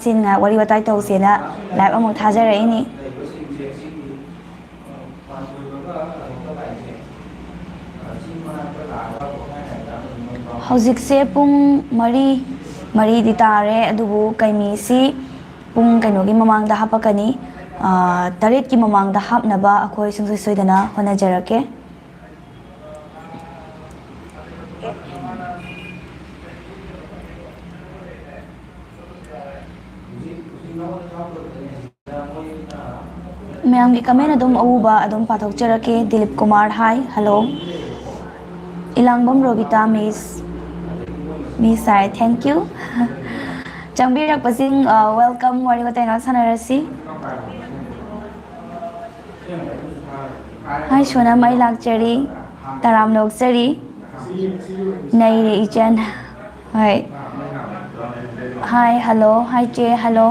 ꯁꯤꯅ ꯋꯥꯔꯤ ꯋꯥꯇꯥꯏ ꯇꯧꯁꯦꯅ ꯂꯥꯏꯚ ꯑꯃꯨꯛ ꯊꯥꯖꯔꯛꯏꯅꯤ꯫ ꯍꯧꯖꯤꯛꯁꯦ ꯄꯨꯡ ꯃꯔꯤꯗꯤ ꯇꯥꯔꯦ, ꯑꯗꯨꯕꯨ ꯀꯩꯃꯤꯁꯤ ꯄꯨꯡ ꯀꯩꯅꯣꯒꯤ ꯃꯃꯥꯡꯗ ꯍꯥꯞꯄꯛꯀꯅꯤ, 8ꯒꯤ ꯃꯃꯥꯡꯗ ꯍꯥꯞꯅꯕ ꯑꯩꯈꯣꯏ ꯁꯨꯡꯁꯣꯏ ꯁꯣꯏꯗꯅ ꯍꯣꯠꯅꯖꯔꯛꯀꯦ꯫ ꯃꯌꯥꯝꯒꯤ ꯀꯃꯦꯟ ꯑꯗꯨꯝ ꯑꯎꯕ ꯑꯗꯨꯝ ꯄꯥꯊꯣꯛꯆꯔꯛꯀꯦ꯫ Dilip Kumar hi hello, Ilangbam Robita miss hi thank you ꯆꯪꯕꯤꯔꯛꯄꯁꯤꯡ ꯋꯦꯜꯀꯝ, ꯋꯥꯔꯤ ꯋꯥꯇꯥꯏ ꯉꯥꯏꯍꯥꯛ ꯁꯥꯟꯅꯔꯁꯤ꯫ ꯍꯥꯏ ꯁꯣꯅꯝ, ꯑꯩ ꯂꯥꯛꯆꯔꯤ, ꯇꯔꯥꯝꯅ ꯑꯣꯛꯆꯔꯤ, ꯅꯩꯔꯦ ꯏꯆꯟ, ꯍꯣꯏ ꯍꯥꯏ ꯍꯜꯂꯣ, ꯍꯥꯏ ꯆꯦ ꯍꯜꯂꯣ,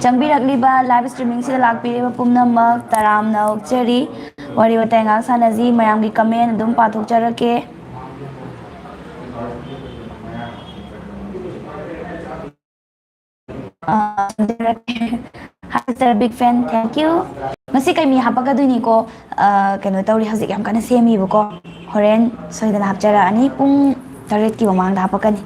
ꯆꯪꯕꯤꯔꯛꯂꯤꯕ ꯂꯥꯏꯚ ꯏꯁꯇ꯭ꯔꯤꯃꯤꯡꯁꯤꯗ ꯂꯥꯛꯄꯤꯔꯤꯕ ꯄꯨꯝꯅꯃꯛ ꯇꯔꯥꯝꯅ ꯑꯣꯛꯆꯔꯤ꯫ ꯋꯥꯔꯤ ꯋꯥꯇꯥꯏ ꯉꯥꯏꯍꯥꯛ ꯁꯥꯟꯅꯁꯤ, ꯃꯌꯥꯝꯒꯤ ꯀꯃꯦꯟ ꯑꯗꯨꯝ ꯄꯥꯊꯣꯛꯆꯔꯛꯀꯦ꯫ Big fan thank you. ꯉꯁꯤ ꯀꯩꯃꯤ ꯍꯥꯞꯄꯛꯀꯗꯣꯏꯅꯤꯀꯣ, ꯀꯩꯅꯣ ꯇꯧꯔꯤ, ꯍꯧꯖꯤꯛ ꯌꯥꯝ ꯀꯟꯅ ꯁꯦꯝꯃꯤꯕꯀꯣ, ꯍꯣꯔꯦꯟ ꯁꯣꯏꯗꯅ ꯍꯥꯞꯆꯔꯛꯑꯅꯤ, ꯄꯨꯡ 8ꯒꯤ ꯃꯃꯥꯡꯗ ꯍꯥꯞꯄꯛꯀꯅꯤ꯫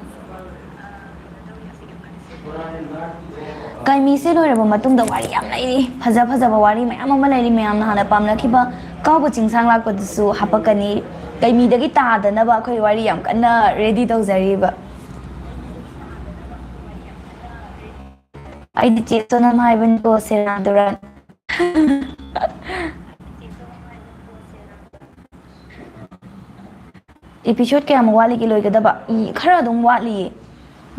ꯀꯩꯃꯤꯁꯦ ꯂꯣꯏꯔꯕ ꯃꯇꯨꯡꯗ ꯋꯥꯔꯤ ꯌꯥꯝ ꯂꯩꯔꯤ, ꯐꯖ ꯐꯖꯕ ꯋꯥꯔꯤ ꯃꯌꯥꯝ ꯑꯃ ꯂꯩꯔꯤ, ꯃꯌꯥꯝꯅ ꯍꯥꯟꯅ ꯄꯥꯝꯅꯈꯤꯕ ꯀꯥꯎꯕ ꯆꯤꯡꯁꯥꯡ ꯂꯥꯛꯄꯗꯨꯁꯨ ꯍꯥꯞꯄꯛꯀꯅꯤ꯫ ꯀꯩꯃꯤꯗꯒꯤ ꯇꯥꯗꯅꯕ ꯑꯩꯈꯣই ꯋꯥꯔꯤ ꯌꯥꯝ ꯀꯟꯅ ꯔꯦꯗꯤ ꯇꯧꯖꯔꯤꯕ꯫ ꯑꯩꯗꯤ ꯆꯦ ꯁꯣꯅꯝ ꯍꯥꯏꯕꯅꯤꯀꯣ, ꯁꯦꯔꯥꯟ ꯇꯨꯔꯥꯟ ꯏꯄꯤꯁꯣꯠ ꯀꯌꯥꯃꯨꯛ ꯋꯥꯠꯂꯤꯒꯦ ꯂꯣꯏꯒꯗꯕ? ꯈꯔ ꯑꯗꯨꯝ ꯋꯥꯠꯂꯤꯌꯦ꯫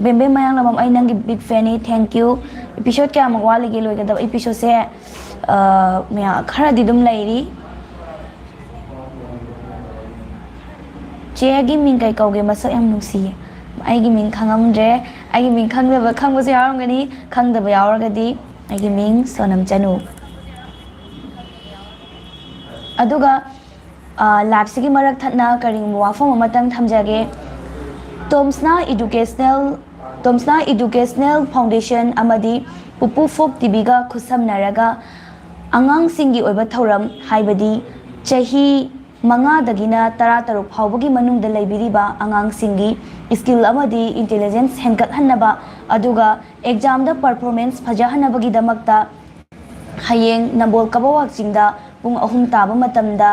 ꯕꯦꯝꯕꯦꯝ ꯃꯌꯥꯡꯂꯝꯕꯝ, ꯑꯩ ꯅꯪꯒꯤ ꯕꯤꯛ ꯐꯦꯟꯅꯤ ꯊꯦꯡꯛ ꯌꯨ꯫ ꯏꯄꯤꯁꯣꯠ ꯀꯌꯥꯃꯨꯛ ꯋꯥꯠꯂꯤꯒꯦ ꯂꯣꯏꯒꯗꯕ? ꯏꯄꯤꯁꯣꯠꯁꯦ ꯈꯔꯗꯤ ꯑꯗꯨꯝ ꯂꯩꯔꯤ꯫ ꯆꯦꯒꯤ ꯃꯤꯡ ꯀꯩ ꯀꯧꯒꯦ? ꯃꯁꯛ ꯌꯥꯝ ꯅꯨꯡꯁꯤꯌꯦ꯫ ꯑꯩꯒꯤ ꯃꯤꯡ ꯈꯪꯉꯝꯗ꯭ꯔꯦ, ꯑꯩꯒꯤ ꯃꯤꯡ ꯈꯪꯕꯁꯨ ꯌꯥꯎꯔꯝꯒꯅꯤ, ꯈꯪꯗꯕ ꯌꯥꯎꯔꯒꯗꯤ ꯑꯩꯒꯤ ꯃꯤꯡ ꯁꯣꯅꯝ ꯆꯅꯨ꯫ ꯑꯗꯨꯒ ꯂꯥꯏꯚꯁꯤꯒꯤ ꯃꯔꯛ ꯊꯠꯅ ꯀꯔꯤꯒꯨꯝꯕ ꯋꯥꯐꯝ ꯑꯃꯇꯪ ꯊꯝꯖꯒꯦ꯫ ꯇꯣꯝꯁꯅꯥ ꯏꯗꯨꯀꯦꯁꯅꯦꯜ ꯐꯥꯎꯟꯗꯦꯁꯟ ꯑꯃꯗꯤ ꯄꯨꯄꯨ ꯐꯣꯛ ꯇꯤꯚꯤꯒ ꯈꯨꯠꯁꯝꯅꯔꯒ ꯑꯉꯥꯡꯁꯤꯡꯒꯤ ꯑꯣꯏꯕ ꯊꯧꯔꯝ, ꯍꯥꯏꯕꯗꯤ ꯆꯍꯤ 5ꯗꯒꯤꯅ 13 ꯐꯥꯎꯕꯒꯤ ꯃꯅꯨꯡꯗ ꯂꯩꯕꯤꯔꯤꯕ ꯑꯉꯥꯡꯁꯤꯡꯒꯤ ꯁ꯭ꯀꯤꯜ ꯑꯃꯗꯤ ꯏꯟꯇꯦꯂꯤꯖꯦꯟꯁ ꯍꯦꯟꯒꯠꯍꯟꯅꯕ, ꯑꯗꯨꯒ ꯑꯦꯛꯖꯥꯝꯗ ꯄꯔꯐꯣꯔꯃꯦꯟꯁ ꯐꯖꯍꯟꯅꯕꯒꯤꯗꯃꯛꯇ ꯍꯌꯦꯡ ꯅꯝꯕꯣꯜ ꯀꯕꯋꯥꯛ ꯆꯤꯡꯗ ꯄꯨꯡ 3 ꯇꯥꯕ ꯃꯇꯝꯗ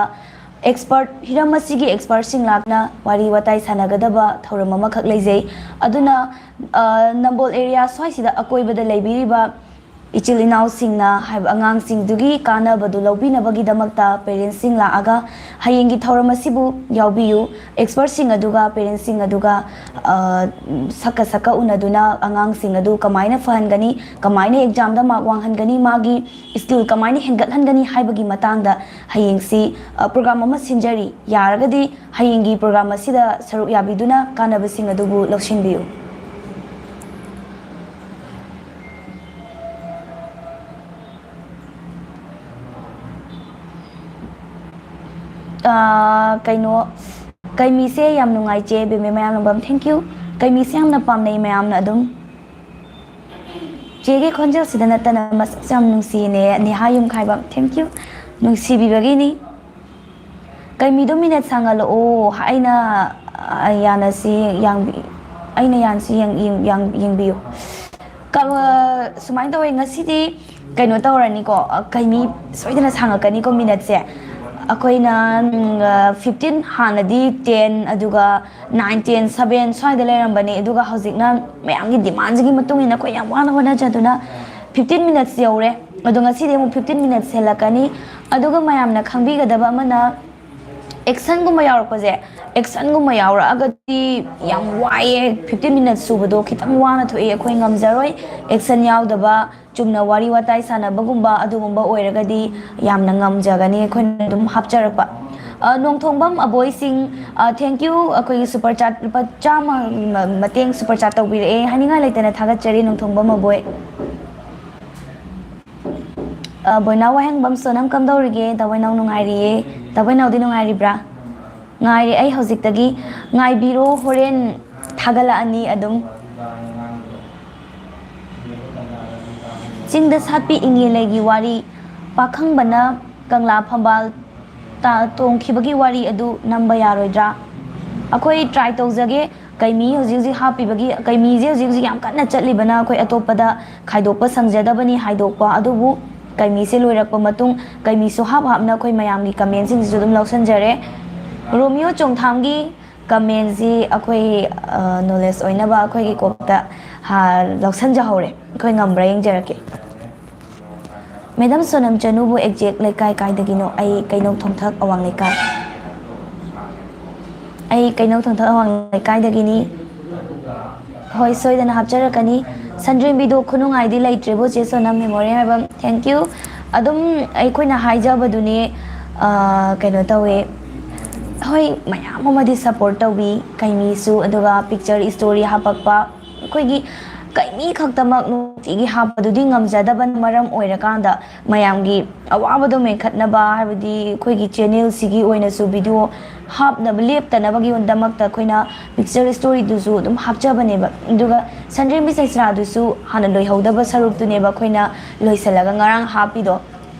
ꯍꯤꯔꯝ ꯑꯁꯤꯒꯤ ꯑꯦꯛꯁꯄꯔꯠꯁꯤꯡ ꯂꯥꯛꯅ ꯋꯥꯔꯤ ꯋꯥꯇꯥꯏ ꯁꯥꯟꯅꯒꯗꯕ ꯊꯧꯔꯝ ꯑꯃꯈꯛ ꯂꯩꯖꯩ꯫ ꯑꯗꯨꯅ ꯅꯝꯕꯣꯜ ꯑꯦꯔꯤꯌꯥ ꯁ꯭ꯋꯥꯏꯁꯤꯗ ꯑꯀꯣꯏꯕꯗ ꯂꯩꯕꯤꯔꯤꯕ ꯏꯆꯤꯜ ꯏꯅꯥꯎꯁꯤꯡꯅ ꯍꯥꯏꯕ ꯑꯉꯥꯡꯁꯤꯡꯗꯨꯒꯤ ꯀꯥꯟꯅꯕꯗꯨ ꯂꯧꯕꯤꯅꯕꯒꯤꯗꯃꯛꯇ ꯄꯦꯔꯦꯟꯁꯁꯤꯡ ꯂꯥꯛꯑꯒ ꯍꯌꯦꯡꯒꯤ ꯊꯧꯔꯝ ꯑꯁꯤꯕꯨ ꯌꯥꯎꯕꯤꯌꯨ꯫ ꯑꯦꯛꯁꯄꯔꯠꯁꯤꯡ ꯑꯗꯨꯒ ꯄꯦꯔꯦꯟꯁꯁꯤꯡ ꯑꯗꯨꯒ ꯁꯛꯀ ꯎꯅꯗꯨꯅ ꯑꯉꯥꯡꯁꯤꯡ ꯑꯗꯨ ꯀꯃꯥꯏꯅ ꯐꯍꯟꯒꯅꯤ, ꯀꯃꯥꯏꯅ ꯑꯦꯛꯖꯥꯝꯗ ꯃꯥꯔꯛ ꯋꯥꯡꯍꯟꯒꯅꯤ, ꯃꯥꯒꯤ ꯁ꯭ꯀꯤꯜ ꯀꯃꯥꯏꯅ ꯍꯦꯟꯒꯠꯍꯟꯒꯅꯤ ꯍꯥꯏꯕꯒꯤ ꯃꯇꯥꯡꯗ ꯍꯌꯦꯡꯁꯤ ꯄ꯭ꯔꯣꯒ꯭ꯔꯥꯝ ꯑꯃ ꯁꯤꯟꯖꯔꯤ꯫ ꯌꯥꯔꯒꯗꯤ ꯍꯌꯦꯡꯒꯤ ꯄ꯭ꯔꯣꯒ꯭ꯔꯥꯝ ꯑꯁꯤꯗ ꯁꯔꯨꯛ ꯌꯥꯕꯤꯗꯨꯅ ꯀꯥꯟꯅꯕꯁꯤꯡ ꯑꯗꯨꯕꯨ ꯂꯧꯁꯤꯟꯕꯤꯌꯨ꯫ ꯀꯩꯃꯤꯁꯦ ꯌꯥꯝ ꯅꯨꯡꯉꯥꯏꯖꯦ ꯕꯦꯝꯕꯦꯝ ꯃꯌꯥꯡꯂꯝꯕꯝ ꯊꯦꯡꯛ ꯌꯨ꯫ ꯀꯩꯃꯤꯁꯦ ꯌꯥꯝꯅ ꯄꯥꯝꯅꯩ ꯃꯌꯥꯝꯅ ꯑꯗꯨꯝ꯫ ꯆꯦꯒꯤ ꯈꯣꯟꯖꯦꯜꯁꯤꯗ ꯅꯠꯇꯅ ꯃꯁꯛꯁꯨ ꯌꯥꯝ ꯅꯨꯡꯁꯤꯅꯦ ꯅꯦꯍꯥ ꯌꯨꯝꯈꯥꯏꯕꯝ ꯊꯦꯡꯛ ꯌꯨ, ꯅꯨꯡꯁꯤꯕꯤꯕꯒꯤꯅꯤ꯫ ꯀꯩꯃꯤꯗꯣ ꯃꯤꯅꯠ ꯁꯥꯡꯍꯜꯂꯛꯑꯣ, ꯑꯩꯅ ꯌꯥꯟꯁꯤ ꯌꯦꯡꯕꯤꯌꯨ꯫ ꯁꯨꯃꯥꯏꯅ ꯇꯧꯋꯦ, ꯉꯁꯤꯗꯤ ꯀꯩꯅꯣ ꯇꯧꯔꯅꯤꯀꯣ, ꯀꯩꯃꯤ ꯁꯣꯏꯗꯅ ꯁꯥꯡꯉꯛꯀꯅꯤꯀꯣ ꯃꯤꯅꯠꯁꯦ꯫ ꯑꯩꯈꯣꯏꯅ 15 ꯍꯥꯟꯅꯗꯤ 10, ꯑꯗꯨꯒ 9, 10, 7 ꯁ꯭ꯋꯥꯏꯗ ꯂꯩꯔꯝꯕꯅꯤ, ꯑꯗꯨꯒ ꯍꯧꯖꯤꯛꯅ ꯃꯌꯥꯝꯒꯤ ꯗꯤꯃꯥꯟꯁꯤꯒꯤ ꯃꯇꯨꯡ ꯏꯟꯅ ꯑꯩꯈꯣꯏ ꯌꯥꯝ ꯋꯥꯅ ꯍꯣꯠꯅꯖꯗꯨꯅ 15 ꯃꯤꯅꯠꯁ ꯌꯧꯔꯦ꯫ ꯑꯗꯣ ꯉꯁꯤꯗꯤ ꯑꯃꯨꯛ 15 ꯃꯤꯅꯠꯁ ꯍꯦꯜꯂꯛꯀꯅꯤ꯫ ꯑꯗꯨꯒ ꯃꯌꯥꯝꯅ ꯈꯪꯕꯤꯒꯗꯕ ꯑꯃꯅ, ꯑꯦꯛꯁꯟꯒꯨꯝꯕ ꯌꯥꯎꯔꯛꯄꯁꯦ, ꯑꯦꯛꯁꯟꯒꯨꯝꯕ ꯌꯥꯎꯔꯛꯑꯒꯗꯤ ꯌꯥꯝ ꯋꯥꯏꯑꯦ, 15 ꯃꯤꯅꯠꯁ ꯁꯨꯕꯗꯣ ꯈꯤꯇꯪ ꯋꯥꯅ ꯊꯣꯛꯑꯦ, ꯑꯩꯈꯣꯏ ꯉꯝꯖꯔꯣꯏ꯫ ꯑꯦꯛꯁꯟ ꯌꯥꯎꯗꯕ ꯆꯨꯝꯅ ꯋꯥꯔꯤ ꯋꯥꯇꯥꯏ ꯁꯥꯟꯅꯕꯒꯨꯝꯕ ꯑꯗꯨꯒꯨꯝꯕ ꯑꯣꯏꯔꯒꯗꯤ ꯌꯥꯝꯅ ꯉꯝꯖꯒꯅꯤ, ꯑꯩꯈꯣꯏꯅ ꯑꯗꯨꯝ ꯍꯥꯞꯆꯔꯛꯄ꯫ ꯅꯣꯡꯊꯣꯡꯕꯝ ꯑꯕꯣꯏꯁꯤꯡ ꯊꯦꯡꯛ ꯌꯨ, ꯑꯩꯈꯣꯏꯒꯤ ꯁꯨꯄꯔ ꯆꯥꯠ ꯂꯨꯄꯥ 100 ꯃꯇꯦꯡ ꯁꯨꯄꯔ ꯆꯥꯠ ꯇꯧꯕꯤꯔꯛꯑꯦ, ꯍꯥꯏꯅꯤꯡꯉꯥꯏ ꯂꯩꯇꯅ ꯊꯥꯒꯠꯆꯔꯤ ꯅꯣꯡꯊꯣꯡꯕꯝ ꯑꯕꯣꯏ꯫ ꯕꯣꯏꯅꯥꯎ ꯋꯥꯍꯦꯡꯕꯝ ꯁꯣꯅꯝ ꯀꯝꯗꯧꯔꯤꯒꯦ? ꯗꯥꯕꯣꯏꯅꯥꯎ ꯅꯨꯡꯉꯥꯏꯔꯤꯌꯦ꯫ ꯗꯥꯕꯣꯏꯅꯥꯎꯗꯤ ꯅꯨꯡꯉꯥꯏꯔꯤꯕ꯭ꯔꯥ? ꯉꯥꯏꯔꯤ ꯑꯩ ꯍꯧꯖꯤꯛꯇꯒꯤ, ꯉꯥꯏꯕꯤꯔꯣ, ꯍꯣꯔꯦꯟ ꯊꯥꯒꯠꯂꯛꯑꯅꯤ ꯑꯗꯨꯝ꯫ ꯆꯤꯡꯗ ꯁꯥꯠꯄꯤ ꯏꯉꯦꯂꯩꯒꯤ ꯋꯥꯔꯤ ꯄꯥꯈꯪꯕꯅ ꯀꯪꯂꯥ ꯐꯝꯕꯥꯜ ꯇꯣꯡꯈꯤꯕꯒꯤ ꯋꯥꯔꯤ ꯑꯗꯨ ꯅꯝꯕ ꯌꯥꯔꯣꯏꯗ꯭ꯔꯥ ꯑꯩꯈꯣꯏ ꯇ꯭ꯔꯥꯏ ꯇꯧꯖꯒꯦ ꯀꯩꯃꯤ ꯍꯧꯖꯤꯛ ꯍꯧꯖꯤꯛ ꯍꯥꯞꯄꯤꯕꯒꯤ ꯀꯩꯃꯤꯁꯦ ꯍꯧꯖꯤꯛ ꯍꯧꯖꯤꯛ ꯌꯥꯝ ꯀꯟꯅ ꯆꯠꯂꯤꯕꯅ ꯑꯩꯈꯣꯏ ꯑꯇꯣꯞꯄꯗ ꯈꯥꯏꯗꯣꯛꯄ ꯁꯪꯖꯗꯕꯅꯤ ꯍꯥꯏꯗꯣꯛꯄ ꯑꯗꯨꯕꯨ ꯀꯩꯃꯤꯁꯦ ꯂꯣꯏꯔꯛꯄ ꯃꯇꯨꯡ ꯀꯩꯃꯤꯁꯨ ꯍꯥꯞꯅ ꯑꯩꯈꯣꯏ ꯃꯌꯥꯝꯒꯤ ꯀꯃꯦꯟꯁꯤꯡꯁꯤꯁꯨ ꯑꯗꯨꯝ ꯂꯧꯁꯟꯖꯔꯦ ꯔꯣꯃꯤꯌꯣ ꯆꯣꯡꯊꯥꯝꯒꯤ ꯀꯃꯦꯟꯁꯤ ꯑꯩꯈꯣꯏ ꯅꯣꯂꯦꯖ ꯑꯣꯏꯅꯕ ꯑꯩꯈꯣꯏꯒꯤ ꯀꯣꯛꯇ ꯂꯧꯁꯟꯖꯍꯧꯔꯦ ꯑꯩꯈꯣꯏ ꯉꯝꯕ꯭ꯔꯥ ꯌꯦꯡꯖꯔꯛꯀꯦ ꯃꯦꯗꯥꯝ ꯁꯣꯅꯝ ꯆꯅꯨꯕꯨ ꯑꯦꯛꯖꯦꯛ ꯂꯩꯀꯥꯏ ꯀꯥꯏꯗꯒꯤꯅꯣ ꯑꯩ ꯀꯩꯅꯧ ꯊꯣꯡꯊꯛ ꯑꯋꯥꯡ ꯂꯩꯀꯥꯏ ꯑꯩ ꯀꯩꯅꯧ ꯊꯣꯡꯊꯛ ꯑꯋꯥꯡ ꯂꯩꯀꯥꯏꯗꯒꯤꯅꯤ ꯍꯣꯏ ꯁꯣꯏꯗꯅ ꯍꯥꯞꯆꯔꯛꯀꯅꯤ ꯁꯟꯗ꯭ꯔꯦꯝꯕꯤꯗꯣ ꯈꯨꯅꯨꯡꯉꯥꯏꯗꯤ ꯂꯩꯇ꯭ꯔꯦꯕꯨ ꯆꯦ ꯁꯣꯅꯝ ꯃꯦꯃꯣꯔꯤ ꯍꯥꯏꯕ ꯊꯦꯡꯛ ꯌꯨ ꯑꯗꯨꯝ ꯑꯩꯈꯣꯏꯅ ꯍꯥꯏꯖꯕꯗꯨꯅꯦ ꯀꯩꯅꯣ ꯇꯧꯋꯦ ꯍꯣꯏ ꯃꯌꯥꯝ ꯑꯃꯗꯤ ꯁꯞꯄꯣꯔꯠ ꯇꯧꯕꯤ ꯀꯩꯃꯤꯁꯨ ꯑꯗꯨꯒ ꯄꯤꯛꯆꯔ ꯏꯁꯇꯣꯔꯤ ꯍꯥꯞꯄꯛꯄ ꯑꯩꯈꯣꯏꯒꯤ ꯀꯩꯃꯤ ꯈꯛꯇꯃꯛ ꯅꯨꯡꯇꯤꯒꯤ ꯍꯥꯞꯄꯗꯨꯗꯤ ꯉꯝꯖꯗꯕꯅ ꯃꯔꯝ ꯑꯣꯏꯔꯀꯥꯟꯗ ꯃꯌꯥꯝꯒꯤ ꯑꯋꯥꯕꯗꯣ ꯃꯦꯟꯈꯠꯅꯕ ꯍꯥꯏꯕꯗꯤ ꯑꯩꯈꯣꯏꯒꯤ ꯆꯦꯅꯦꯜꯁꯤꯒꯤ ꯑꯣꯏꯅꯁꯨ ꯚꯤꯗꯤꯑꯣ ꯍꯥꯞꯅꯕ ꯂꯦꯞꯇꯅꯕꯒꯤꯗꯃꯛꯇ ꯑꯩꯈꯣꯏꯅ ꯄꯤꯛꯆꯔ ꯏꯁꯇꯣꯔꯤꯗꯨꯁꯨ ꯑꯗꯨꯝ ꯍꯥꯞꯆꯕꯅꯦꯕ ꯑꯗꯨꯒ ꯁꯟꯗ꯭ꯔꯦꯝꯕꯤ ꯆꯩꯁ꯭ꯔꯥꯗꯨꯁꯨ ꯍꯥꯟꯅ ꯂꯣꯏꯍꯧꯗꯕ ꯁꯔꯨꯛꯇꯨꯅꯦꯕ ꯑꯩꯈꯣꯏꯅ ꯂꯣꯏꯁꯤꯜꯂꯒ ꯉꯔꯥꯡ ꯍꯥꯞꯄꯤꯗꯣ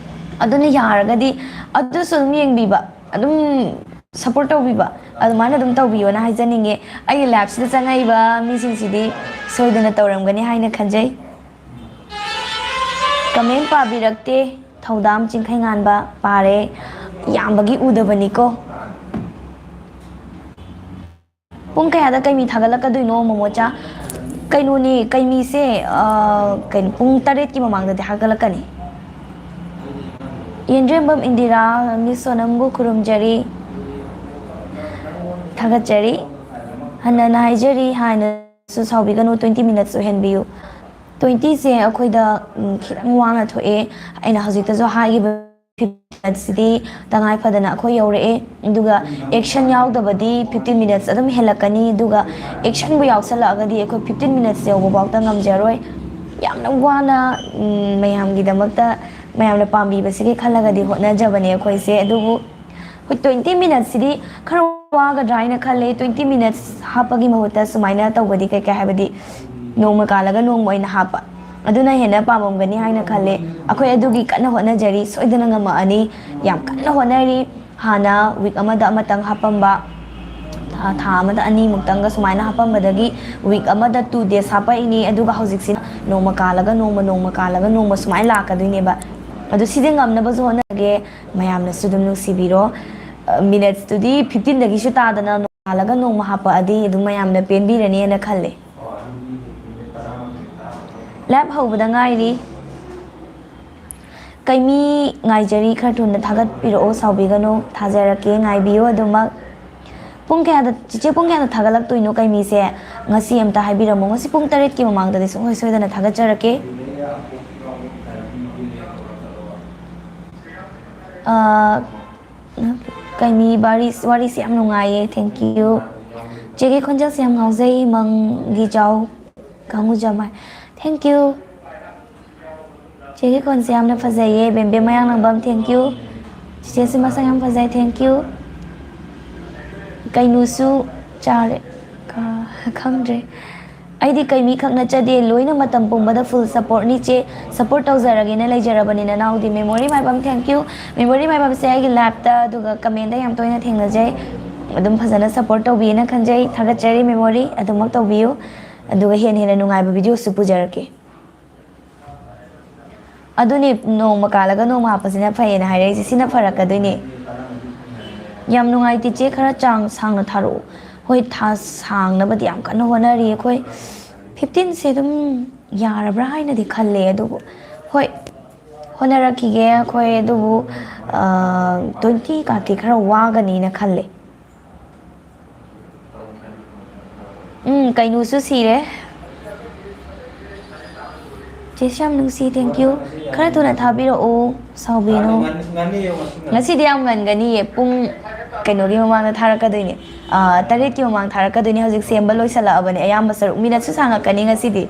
ꯑꯗꯨꯅ ꯌꯥꯔꯒꯗꯤ ꯑꯗꯨꯁꯨ ꯑꯗꯨꯝ ꯌꯦꯡꯕꯤꯕ ꯑꯗꯨꯝ ꯁꯞꯄꯣꯔꯠ ꯇꯧꯕꯤꯕ ꯑꯗꯨꯃꯥꯏꯅ ꯑꯗꯨꯝ ꯇꯧꯕꯤꯌꯣꯅ ꯍꯥꯏꯖꯅꯤꯡꯉꯦ ꯑꯩꯒꯤ ꯂꯥꯏꯐꯁꯤꯗ ꯆꯪꯉꯛꯏꯕ ꯃꯤꯁꯤꯡꯁꯤꯗꯤ ꯁꯣꯏꯗꯅ ꯇꯧꯔꯝꯒꯅꯤ ꯍꯥꯏꯅ ꯈꯟꯖꯩ ꯀꯃꯦꯟ ꯄꯥꯕꯤꯔꯛꯇꯦ ꯊꯧꯗꯥꯝ ꯆꯤꯡꯈꯩꯉꯥꯟꯕ ꯄꯥꯔꯦ ꯌꯥꯝꯕꯒꯤ ꯎꯗꯕꯅꯤꯀꯣ ꯄꯨꯡ ꯀꯌꯥꯗ ꯀꯩꯃꯤ ꯊꯥꯒꯠꯂꯛꯀꯗꯣꯏꯅꯣ ꯃꯣꯃꯣꯆꯥ ꯀꯩꯅꯣꯅꯤ ꯀꯩꯃꯤꯁꯦ ꯀꯩꯅꯣ ꯄꯨꯡ 8ꯀꯤ ꯃꯃꯥꯡꯗꯗꯤ ꯊꯥꯒꯠꯂꯛꯀꯅꯤ ꯌꯦꯟꯗ꯭ꯔꯦꯝꯕꯝ ꯏꯟꯗꯤꯔꯥ ꯃꯤꯁ ꯁꯣꯅꯝꯕꯨ ꯈꯨꯔꯨꯝꯖꯔꯤ ꯊꯥꯒꯠꯆꯔꯤ ꯍꯟꯅ ꯍꯥꯏꯖꯔꯤ ꯍꯥꯏꯅꯁꯨ ꯁꯥꯎꯕꯤꯒꯅꯨ 20 ꯃꯤꯅꯠꯁ ꯑꯣꯏꯍꯟꯕꯤꯌꯨ 20ꯁꯦ ꯑꯩꯈꯣꯏꯗ ꯈꯤꯇꯪ ꯋꯥꯅ ꯊꯣꯛꯑꯦ ꯑꯩꯅ ꯍꯧꯖꯤꯛꯇꯁꯨ ꯍꯥꯏꯈꯤꯕ 15 ꯃꯤꯅꯠꯁꯤꯗꯤ ꯇꯉꯥꯏ ꯐꯗꯅ ꯑꯩꯈꯣꯏ ꯌꯧꯔꯛꯑꯦ ꯑꯗꯨꯒ ꯑꯦꯛꯁꯟ ꯌꯥꯎꯗꯕꯗꯤ 15 ꯃꯤꯅꯠꯁ ꯑꯗꯨꯝ ꯍꯦꯜꯂꯛꯀꯅꯤ ꯑꯗꯨꯒ ꯑꯦꯛꯁꯟꯕꯨ ꯌꯥꯎꯁꯜꯂꯛꯑꯒꯗꯤ ꯑꯩꯈꯣꯏ 15 ꯃꯤꯅꯠꯁ ꯌꯧꯕꯐꯥꯎꯇ ꯉꯝꯖꯔꯣꯏ ꯌꯥꯝꯅ ꯋꯥꯅ ꯃꯌꯥꯝꯒꯤꯗꯃꯛꯇ ꯃꯌꯥꯝꯅ ꯄꯥꯝꯕꯤꯕꯁꯤꯒꯤ ꯈꯜꯂꯒꯗꯤ ꯍꯣꯠꯅꯖꯕꯅꯦ ꯑꯩꯈꯣꯏꯁꯦ ꯑꯗꯨꯕꯨ ꯍꯣꯏ 20 ꯃꯤꯅꯠꯁꯤꯗꯤ ꯈꯔ ꯋꯥꯒꯗ꯭ꯔꯥ ꯍꯥꯏꯅ ꯈꯜꯂꯦ 20 ꯃꯤꯅꯠꯁ ꯍꯥꯞꯄꯒꯤ ꯃꯍꯨꯠꯇ ꯁꯨꯃꯥꯏꯅ ꯇꯧꯕꯗꯤ ꯀꯩ ꯍꯥꯏꯕꯗꯤ ꯅꯣꯡꯃ ꯀꯥꯜꯂꯒ ꯅꯣꯡꯃ ꯑꯣꯏꯅ ꯍꯥꯞꯄ ꯑꯗꯨꯅ ꯍꯦꯟꯅ ꯄꯥꯝꯃꯝꯒꯅꯤ ꯍꯥꯏꯅ ꯈꯜꯂꯦ ꯑꯩꯈꯣই ꯑꯗꯨꯒꯤ ꯀꯟꯅ ꯍꯣꯠꯅꯖꯔꯤ ꯁꯣꯏꯗꯅ ꯉꯝꯃꯛꯑꯅꯤ ꯌꯥꯝ ꯀꯟꯅ ꯍꯣꯠꯅꯔꯤ ꯍꯥꯟꯅ ꯋꯤꯛ ꯑꯃꯗ ꯑꯃꯇꯪ ꯍꯥꯞꯄꯝꯕ ꯊꯥ ꯑꯃꯗ ꯑꯅꯤꯃꯨꯛꯇꯪꯒ ꯁꯨꯃꯥꯏꯅ ꯍꯥꯞꯄꯝꯕꯗꯒꯤ ꯋꯤꯛ ꯑꯃꯗ 2 days ꯍꯥꯞꯄꯛꯏꯅꯤ ꯑꯗꯨꯒ ꯍꯧꯖꯤꯛꯁꯤꯅ ꯅꯣꯡꯃ ꯀꯥꯜꯂꯒ ꯅꯣꯡꯃ ꯀꯥꯜꯂꯒ ꯅꯣꯡꯃ ꯁꯨꯃꯥꯏꯅ ꯂꯥꯛꯀꯗꯣꯏꯅꯦꯕ ꯑꯗꯨ ꯁꯤꯗꯤ ꯉꯝꯅꯕꯁꯨ ꯍꯣꯠꯅꯒꯦ ꯃꯌꯥꯝꯅꯁꯨ ꯑꯗꯨꯝ ꯅꯨꯡꯁꯤꯕꯤꯔꯣ ꯃꯤꯅꯠꯁꯇꯨꯗꯤ 15ꯗꯒꯤꯁꯨ ꯇꯥꯗꯅ ꯅꯣꯡꯉꯥꯜꯂꯒ ꯅꯣꯡꯃ ꯍꯥꯞꯄꯛꯑꯗꯤ ꯑꯗꯨꯝ ꯃꯌꯥꯝꯅ ꯄꯦꯟꯕꯤꯔꯅꯤꯅ ꯈꯜꯂꯦ ꯂꯥꯏꯚ ꯍꯧꯕꯗ ꯉꯥꯏꯔꯤ ꯀꯩꯃꯤ ꯉꯥꯏꯖꯔꯤ ꯈꯔ ꯊꯨꯅ ꯊꯥꯒꯠꯄꯤꯔꯛꯑꯣ ꯁꯥꯎꯕꯤꯒꯅꯨ ꯊꯥꯖꯔꯛꯀꯦ ꯉꯥꯏꯕꯤꯌꯨ ꯑꯗꯨꯃꯛ ꯄꯨꯡ ꯀꯌꯥꯗ ꯆꯤꯆꯦ ꯄꯨꯡ ꯀꯌꯥꯗ ꯊꯥꯒꯠꯂꯛꯇꯣꯏꯅꯣ ꯀꯩꯃꯤꯁꯦꯉꯁꯤ ꯑꯝꯇ ꯍꯥꯏꯕꯤꯔꯝꯃꯣ ꯉꯁꯤ ꯄꯨꯡ 8ꯀꯤ ꯃꯃꯥꯡꯗꯗꯤ ꯁꯨꯡꯁꯣꯏ ꯁꯣꯏꯗꯅ ꯊꯥꯒꯠꯆꯔꯛꯀꯦ ꯀꯩꯃꯤ ꯋꯥꯔꯤꯁꯤ ꯌꯥꯝ ꯅꯨꯡꯉꯥꯏꯌꯦ ꯊꯦꯡꯛ ꯌꯨ ꯆꯦꯒꯤ ꯈꯣꯟꯖꯦꯜꯁꯦ ꯌꯥꯝ ꯉꯥꯎꯖꯩ ꯃꯪꯒꯤ ꯖꯥꯎ ꯀꯥꯡꯉꯨꯖꯃꯥꯏ ꯊꯦꯡꯛ ꯌꯨ ꯆꯦꯒꯤ ꯈꯣꯟꯁꯦ ꯌꯥꯝꯅ ꯐꯖꯩꯌꯦ ꯕꯦꯝꯕꯦꯝ ꯃꯌꯥꯡꯂꯪꯕꯝ ꯊꯦꯡꯛ ꯌꯨ ꯆꯦꯆꯦꯁꯤ ꯃꯁꯛ ꯌꯥꯝ ꯐꯖꯩ ꯊꯦꯡꯛ ꯌꯨ ꯀꯩꯅꯨꯁꯨ ꯆꯥꯔꯦ ꯈꯪꯗ꯭ꯔꯦ ꯑꯩꯗꯤ ꯀꯩꯃꯤ ꯈꯛ ꯅꯠꯆꯗꯦ ꯂꯣꯏꯅ ꯃꯇꯝ ꯄꯨꯡꯕꯗ ꯐꯨꯜ ꯁꯞꯄꯣꯔꯠꯅꯤ ꯆꯦ ꯁꯞꯄꯣꯔꯠ ꯇꯧꯖꯔꯒꯦꯅ ꯂꯩꯖꯔꯕꯅꯤ ꯅꯅꯥꯎꯗꯤ ꯃꯦꯃꯣꯔꯤ ꯃꯥꯏꯕꯝ ꯊꯦꯡꯛ ꯌꯨ ꯃꯦꯃꯣꯔꯤ ꯃꯥꯏꯕꯝꯁꯦ ꯑꯩꯒꯤ ꯂꯥꯏꯐꯇ ꯑꯗꯨꯒ ꯀꯃꯦꯟꯗ ꯌꯥꯝ ꯇꯣꯏꯅ ꯊꯦꯡꯅꯖꯩ ꯑꯗꯨꯝ ꯐꯖꯅ ꯁꯞꯄꯣꯔꯠ ꯇꯧꯕꯤꯌꯦꯅ ꯈꯟꯖꯩ ꯊꯥꯒꯠꯆꯔꯤ ꯃꯦꯃꯣꯔꯤ ꯑꯗꯨꯃꯛ ꯇꯧꯕꯤꯌꯨ ꯑꯗꯨꯒ ꯍꯦꯟꯅ ꯅꯨꯡꯉꯥꯏꯕ ꯚꯤꯗꯤꯑꯣꯁꯨ ꯄꯨꯖꯔꯛꯀꯦ ꯑꯗꯨꯅꯤ ꯅꯣꯡꯃ ꯀꯥꯜꯂꯒ ꯅꯣꯡꯃ ꯍꯥꯞꯄꯁꯤꯅ ꯐꯩꯌꯦꯅ ꯍꯥꯏꯔꯛꯏꯁꯦ ꯁꯤꯅ ꯐꯔꯛꯀꯗꯣꯏꯅꯦ ꯌꯥꯝ ꯅꯨꯡꯉꯥꯏꯇꯦ ꯆꯦ ꯈꯔ ꯆꯥꯡ ꯁꯥꯡꯅ ꯊꯥꯔꯛꯑꯣ ꯍꯣꯏ ꯁꯥꯡꯅꯕꯗꯤ ꯌꯥꯝ ꯀꯟꯅ ꯍꯣꯠꯅꯔꯤ ꯑꯩꯈꯣꯏ 15ꯁꯦ ꯑꯗꯨꯝ ꯌꯥꯔꯕ꯭ꯔꯥ ꯍꯥꯏꯅꯗꯤ ꯈꯜꯂꯦ ꯑꯗꯨꯕꯨ ꯍꯣꯏ ꯍꯣꯠꯅꯔꯛꯈꯤꯒꯦ ꯑꯩꯈꯣꯏ ꯑꯗꯨꯕꯨ 20 ꯀꯥꯇꯤ ꯈꯔ ꯋꯥꯒꯅꯤꯅ ꯈꯜꯂꯦ ꯀꯩꯅꯨꯁꯨ ꯁꯤꯔꯦ ꯆꯦꯁꯨ ꯌꯥꯝ ꯅꯨꯡꯁꯤ ꯊꯦꯡꯛ ꯌꯨ ꯈꯔ ꯊꯨꯅ ꯊꯥꯕꯤꯔꯛꯎ ꯁꯥꯎꯕꯤꯅꯨ ꯉꯁꯤꯗꯤ ꯌꯥꯝ ꯉꯟꯒꯅꯤꯌꯦ ꯄꯨꯡ ꯀꯩꯅꯣꯒꯤ ꯃꯃꯥꯡꯗ ꯊꯥꯔꯛꯀꯗꯣꯏꯅꯦ 8ꯀꯤ ꯃꯃꯥꯡ ꯊꯥꯔꯛꯀꯗꯣꯏꯅꯦ ꯍꯧꯖꯤꯛ ꯁꯦꯝꯕ ꯂꯣꯏꯁꯜꯂꯛꯑꯕꯅꯦ ꯑꯌꯥꯝꯕ ꯁꯔꯨꯛ ꯃꯤꯅꯠꯁꯨ ꯁꯥꯡꯉꯛꯀꯅꯤ ꯉꯁꯤꯗꯤ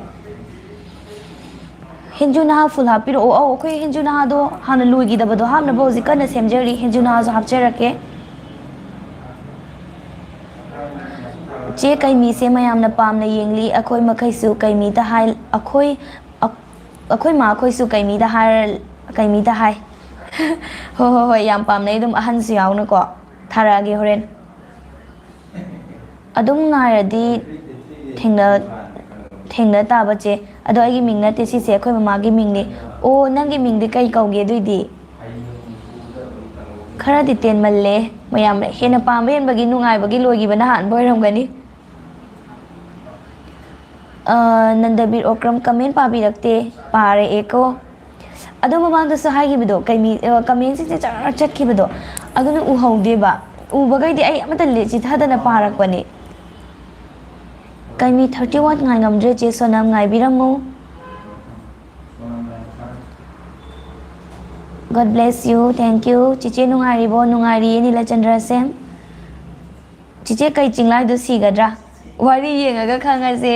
ꯍꯦꯟꯖꯨ ꯅꯍꯥ ꯐꯨꯜ ꯍꯥꯞꯄꯤꯔꯛꯑꯣ ꯑꯩꯈꯣꯏ ꯍꯦꯟꯖꯨ ꯅꯍꯥꯗꯣ ꯍꯥꯟꯅ ꯂꯣꯏꯈꯤꯗꯕꯗꯣ ꯍꯥꯞꯅꯕ ꯍꯧꯖꯤꯛ ꯀꯟꯅ ꯁꯦꯝꯖꯔꯤ ꯍꯦꯟꯖꯨ ꯅꯍꯥꯁꯨ ꯍꯥꯞꯆꯔꯛꯀꯦ ꯆꯦ ꯀꯩꯃꯤꯁꯦ ꯃꯌꯥꯝꯅ ꯄꯥꯝꯅ ꯌꯦꯡꯂꯤ ꯑꯩꯈꯣꯏ ꯃꯈꯩꯁꯨ ꯀꯩꯃꯤꯗ ꯍꯥꯏ ꯑꯩꯈꯣꯏ ꯃꯥ ꯑꯩꯈꯣꯏꯁꯨ ꯀꯩꯃꯤꯗ ꯍꯥꯏ ꯍꯣꯏ ꯌꯥꯝ ꯄꯥꯝꯅꯩ ꯑꯗꯨꯝ ꯑꯍꯟꯁꯨ ꯌꯥꯎꯅꯀꯣ ꯊꯥꯔꯛꯑꯒꯦ ꯍꯣꯔꯦꯟ ꯑꯗꯨꯝ ꯉꯥꯏꯔꯗꯤ ꯊꯦꯡꯅ ꯇꯥꯕ ꯆꯦ ꯑꯗꯣ ꯑꯩꯒꯤ ꯃꯤꯡ ꯅꯠꯇꯦ ꯁꯤꯁꯦ ꯑꯩꯈꯣꯏ ꯃꯃꯥꯒꯤ ꯃꯤꯡꯅꯤ ꯑꯣ ꯅꯪꯒꯤ ꯃꯤꯡꯗꯤ ꯀꯩ ꯀꯧꯒꯦ ꯑꯗꯨꯏꯗꯤ ꯈꯔꯗꯤ ꯇꯦꯟꯃꯜꯂꯦ ꯃꯌꯥꯝ ꯍꯦꯟꯅ ꯄꯥꯝꯕ ꯍꯦꯟꯕꯒꯤ ꯅꯨꯡꯉꯥꯏꯕꯒꯤ ꯂꯣꯏꯈꯤꯕꯅ ꯍꯥꯟꯕ ꯑꯣꯏꯔꯝꯒꯅꯤ ꯅꯟꯗꯕꯤꯔ ꯑꯣꯀ꯭ꯔꯝ ꯀꯃꯦꯟ ꯄꯥꯕꯤꯔꯛꯇꯦ ꯄꯥꯔꯛꯑꯦꯀꯣ ꯑꯗꯣ ꯃꯃꯥꯡꯗꯁꯨ ꯍꯥꯏꯈꯤꯕꯗꯣ ꯀꯃꯦꯟꯁꯤꯡꯁꯦ ꯆꯔ ꯆꯠꯈꯤꯕꯗꯣ ꯑꯗꯨꯅ ꯎꯍꯧꯗꯦꯕ ꯎꯕꯈꯩꯗꯤ ꯑꯩ ꯑꯃꯠꯇ ꯆꯤꯊꯗꯅ ꯄꯥꯔꯛꯄꯅꯦ ꯀꯩꯃꯤ 31 ꯉꯥꯏ ꯉꯝꯗ꯭ꯔꯦ ꯆꯦ Sonam ꯉꯥꯏꯕꯤꯔꯝꯃꯨ God bless you thank you ꯆꯤꯆꯦ ꯅꯨꯡꯉꯥꯏꯔꯤꯕꯣ ꯅꯨꯡꯉꯥꯏꯔꯤꯌꯦ ꯅꯤꯂꯆꯟꯗ꯭ꯔ ꯁꯦꯝ ꯆꯤꯆꯦ ꯀꯩ ꯆꯤꯡꯂꯥꯏꯗꯣ ꯁꯤꯒꯗ꯭ꯔꯥ ꯋꯥꯔꯤ ꯌꯦꯡꯉꯒ ꯈꯪꯉꯁꯦ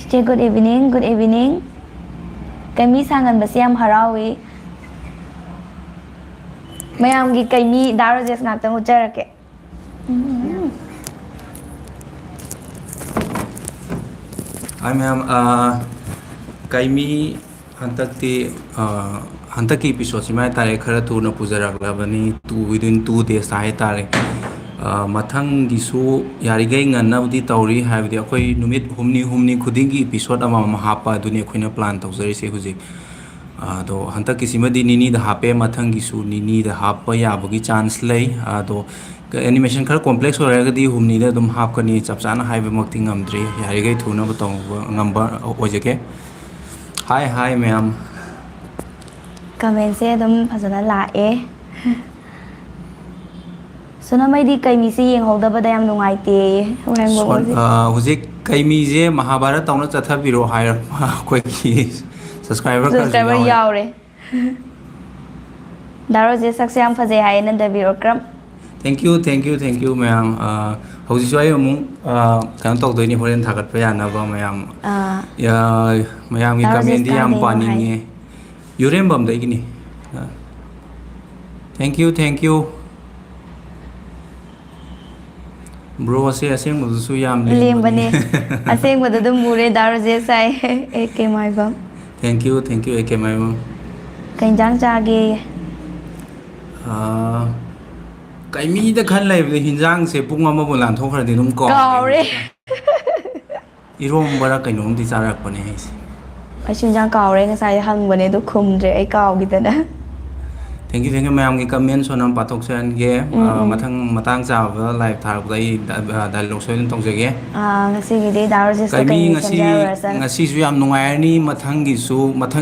ꯆꯤꯆꯦ ꯒꯨꯗ ꯏꯚꯤꯅꯤꯡ ꯀꯩꯃꯤ ꯁꯥꯡꯍꯟꯕꯁꯦ ꯌꯥꯝ ꯍꯔꯥꯎꯏ ꯃꯌꯥꯝꯒꯤ ꯀꯩꯃꯤ ꯗꯥ ꯔꯣꯖꯦꯁ ꯉꯥꯛꯇꯪ ꯎꯠꯆꯔꯛꯀꯦ Hi ma'am, kaimi hantakki episode si mai tare khara tu na pujarak labani within 2 days hai tare mathang gisu yari gai nganna budi tauri haibdi akoi numit humni khudingi episode ama hapa duni khoina plan tawjari se huji do hantakki simadi nini da hape mathang gisu nini da hapa yabagi chance lei do animation khara complex oragadi humni da dum hapkani chapchana haibe makti ngamdri yari gai thuna ba tong ngamba ojake hi ma'am comment se adum phajana lae Sonamai kaimi se yenghogdabada yam nungaite huzik kaimi je Mahabharat tawna chathabiro hair koi ki subscriber yaure Daro je sakse yam phaje hai nandabiro kram Thank you ma'am hauji so ayo mu kan tok doi ni horen thagat pa yana ba ma'am ya ma'am gi comment di yam paninge yurem bam dai gini thank you bro ase aseng mu su yam lembane aseng mu dum mure Daro je sai ek mai bam thank you ek mai bam kainjang chage kaimi da khan lai hinjang se pung ama bu lan thokra di dum ko kaure irom bara kainom di charak pane hai ai chinjang kaure ngasai hangbane du khumdre ai kaw gidana thank you ma'am gi comment sonam pathok san ge mathang matang cha ba live tharak dai dialogue soin tong jege ngasi gi de Daro je kaimi ngasi su yam nungai ni mathang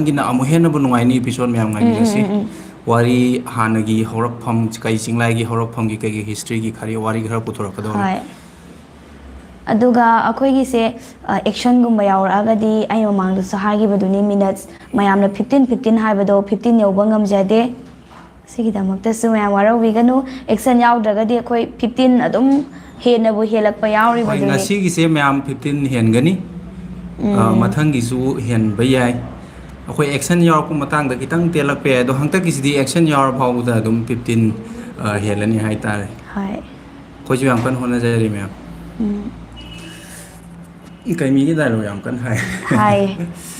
gi na amu hen bu nungai ni episode ma'am ngai gi wari hanagi horak pham kai singlai gi horak pham gi kai history gi khari wari khara puthora kadon aduga akhoi gi se action gumba yauragadi ai mamang du sahagi baduni minutes mayamna 15 haibado 15 yoba ngamjade sigi damakta su mayam wara wiganu action yaudagadi akhoi 15 adum hena bu helakpa yauri baduni ngasi gi se mayam 15 hen gani mathang gi su hen bayai akhoi action yaur ku matang da kitang telak pe do hangta ki sidi action yaur phau da dum 15 helani hai tare hai khoi ju yam kan hona jai ri ma'am kaimi gi dalo yam kan hai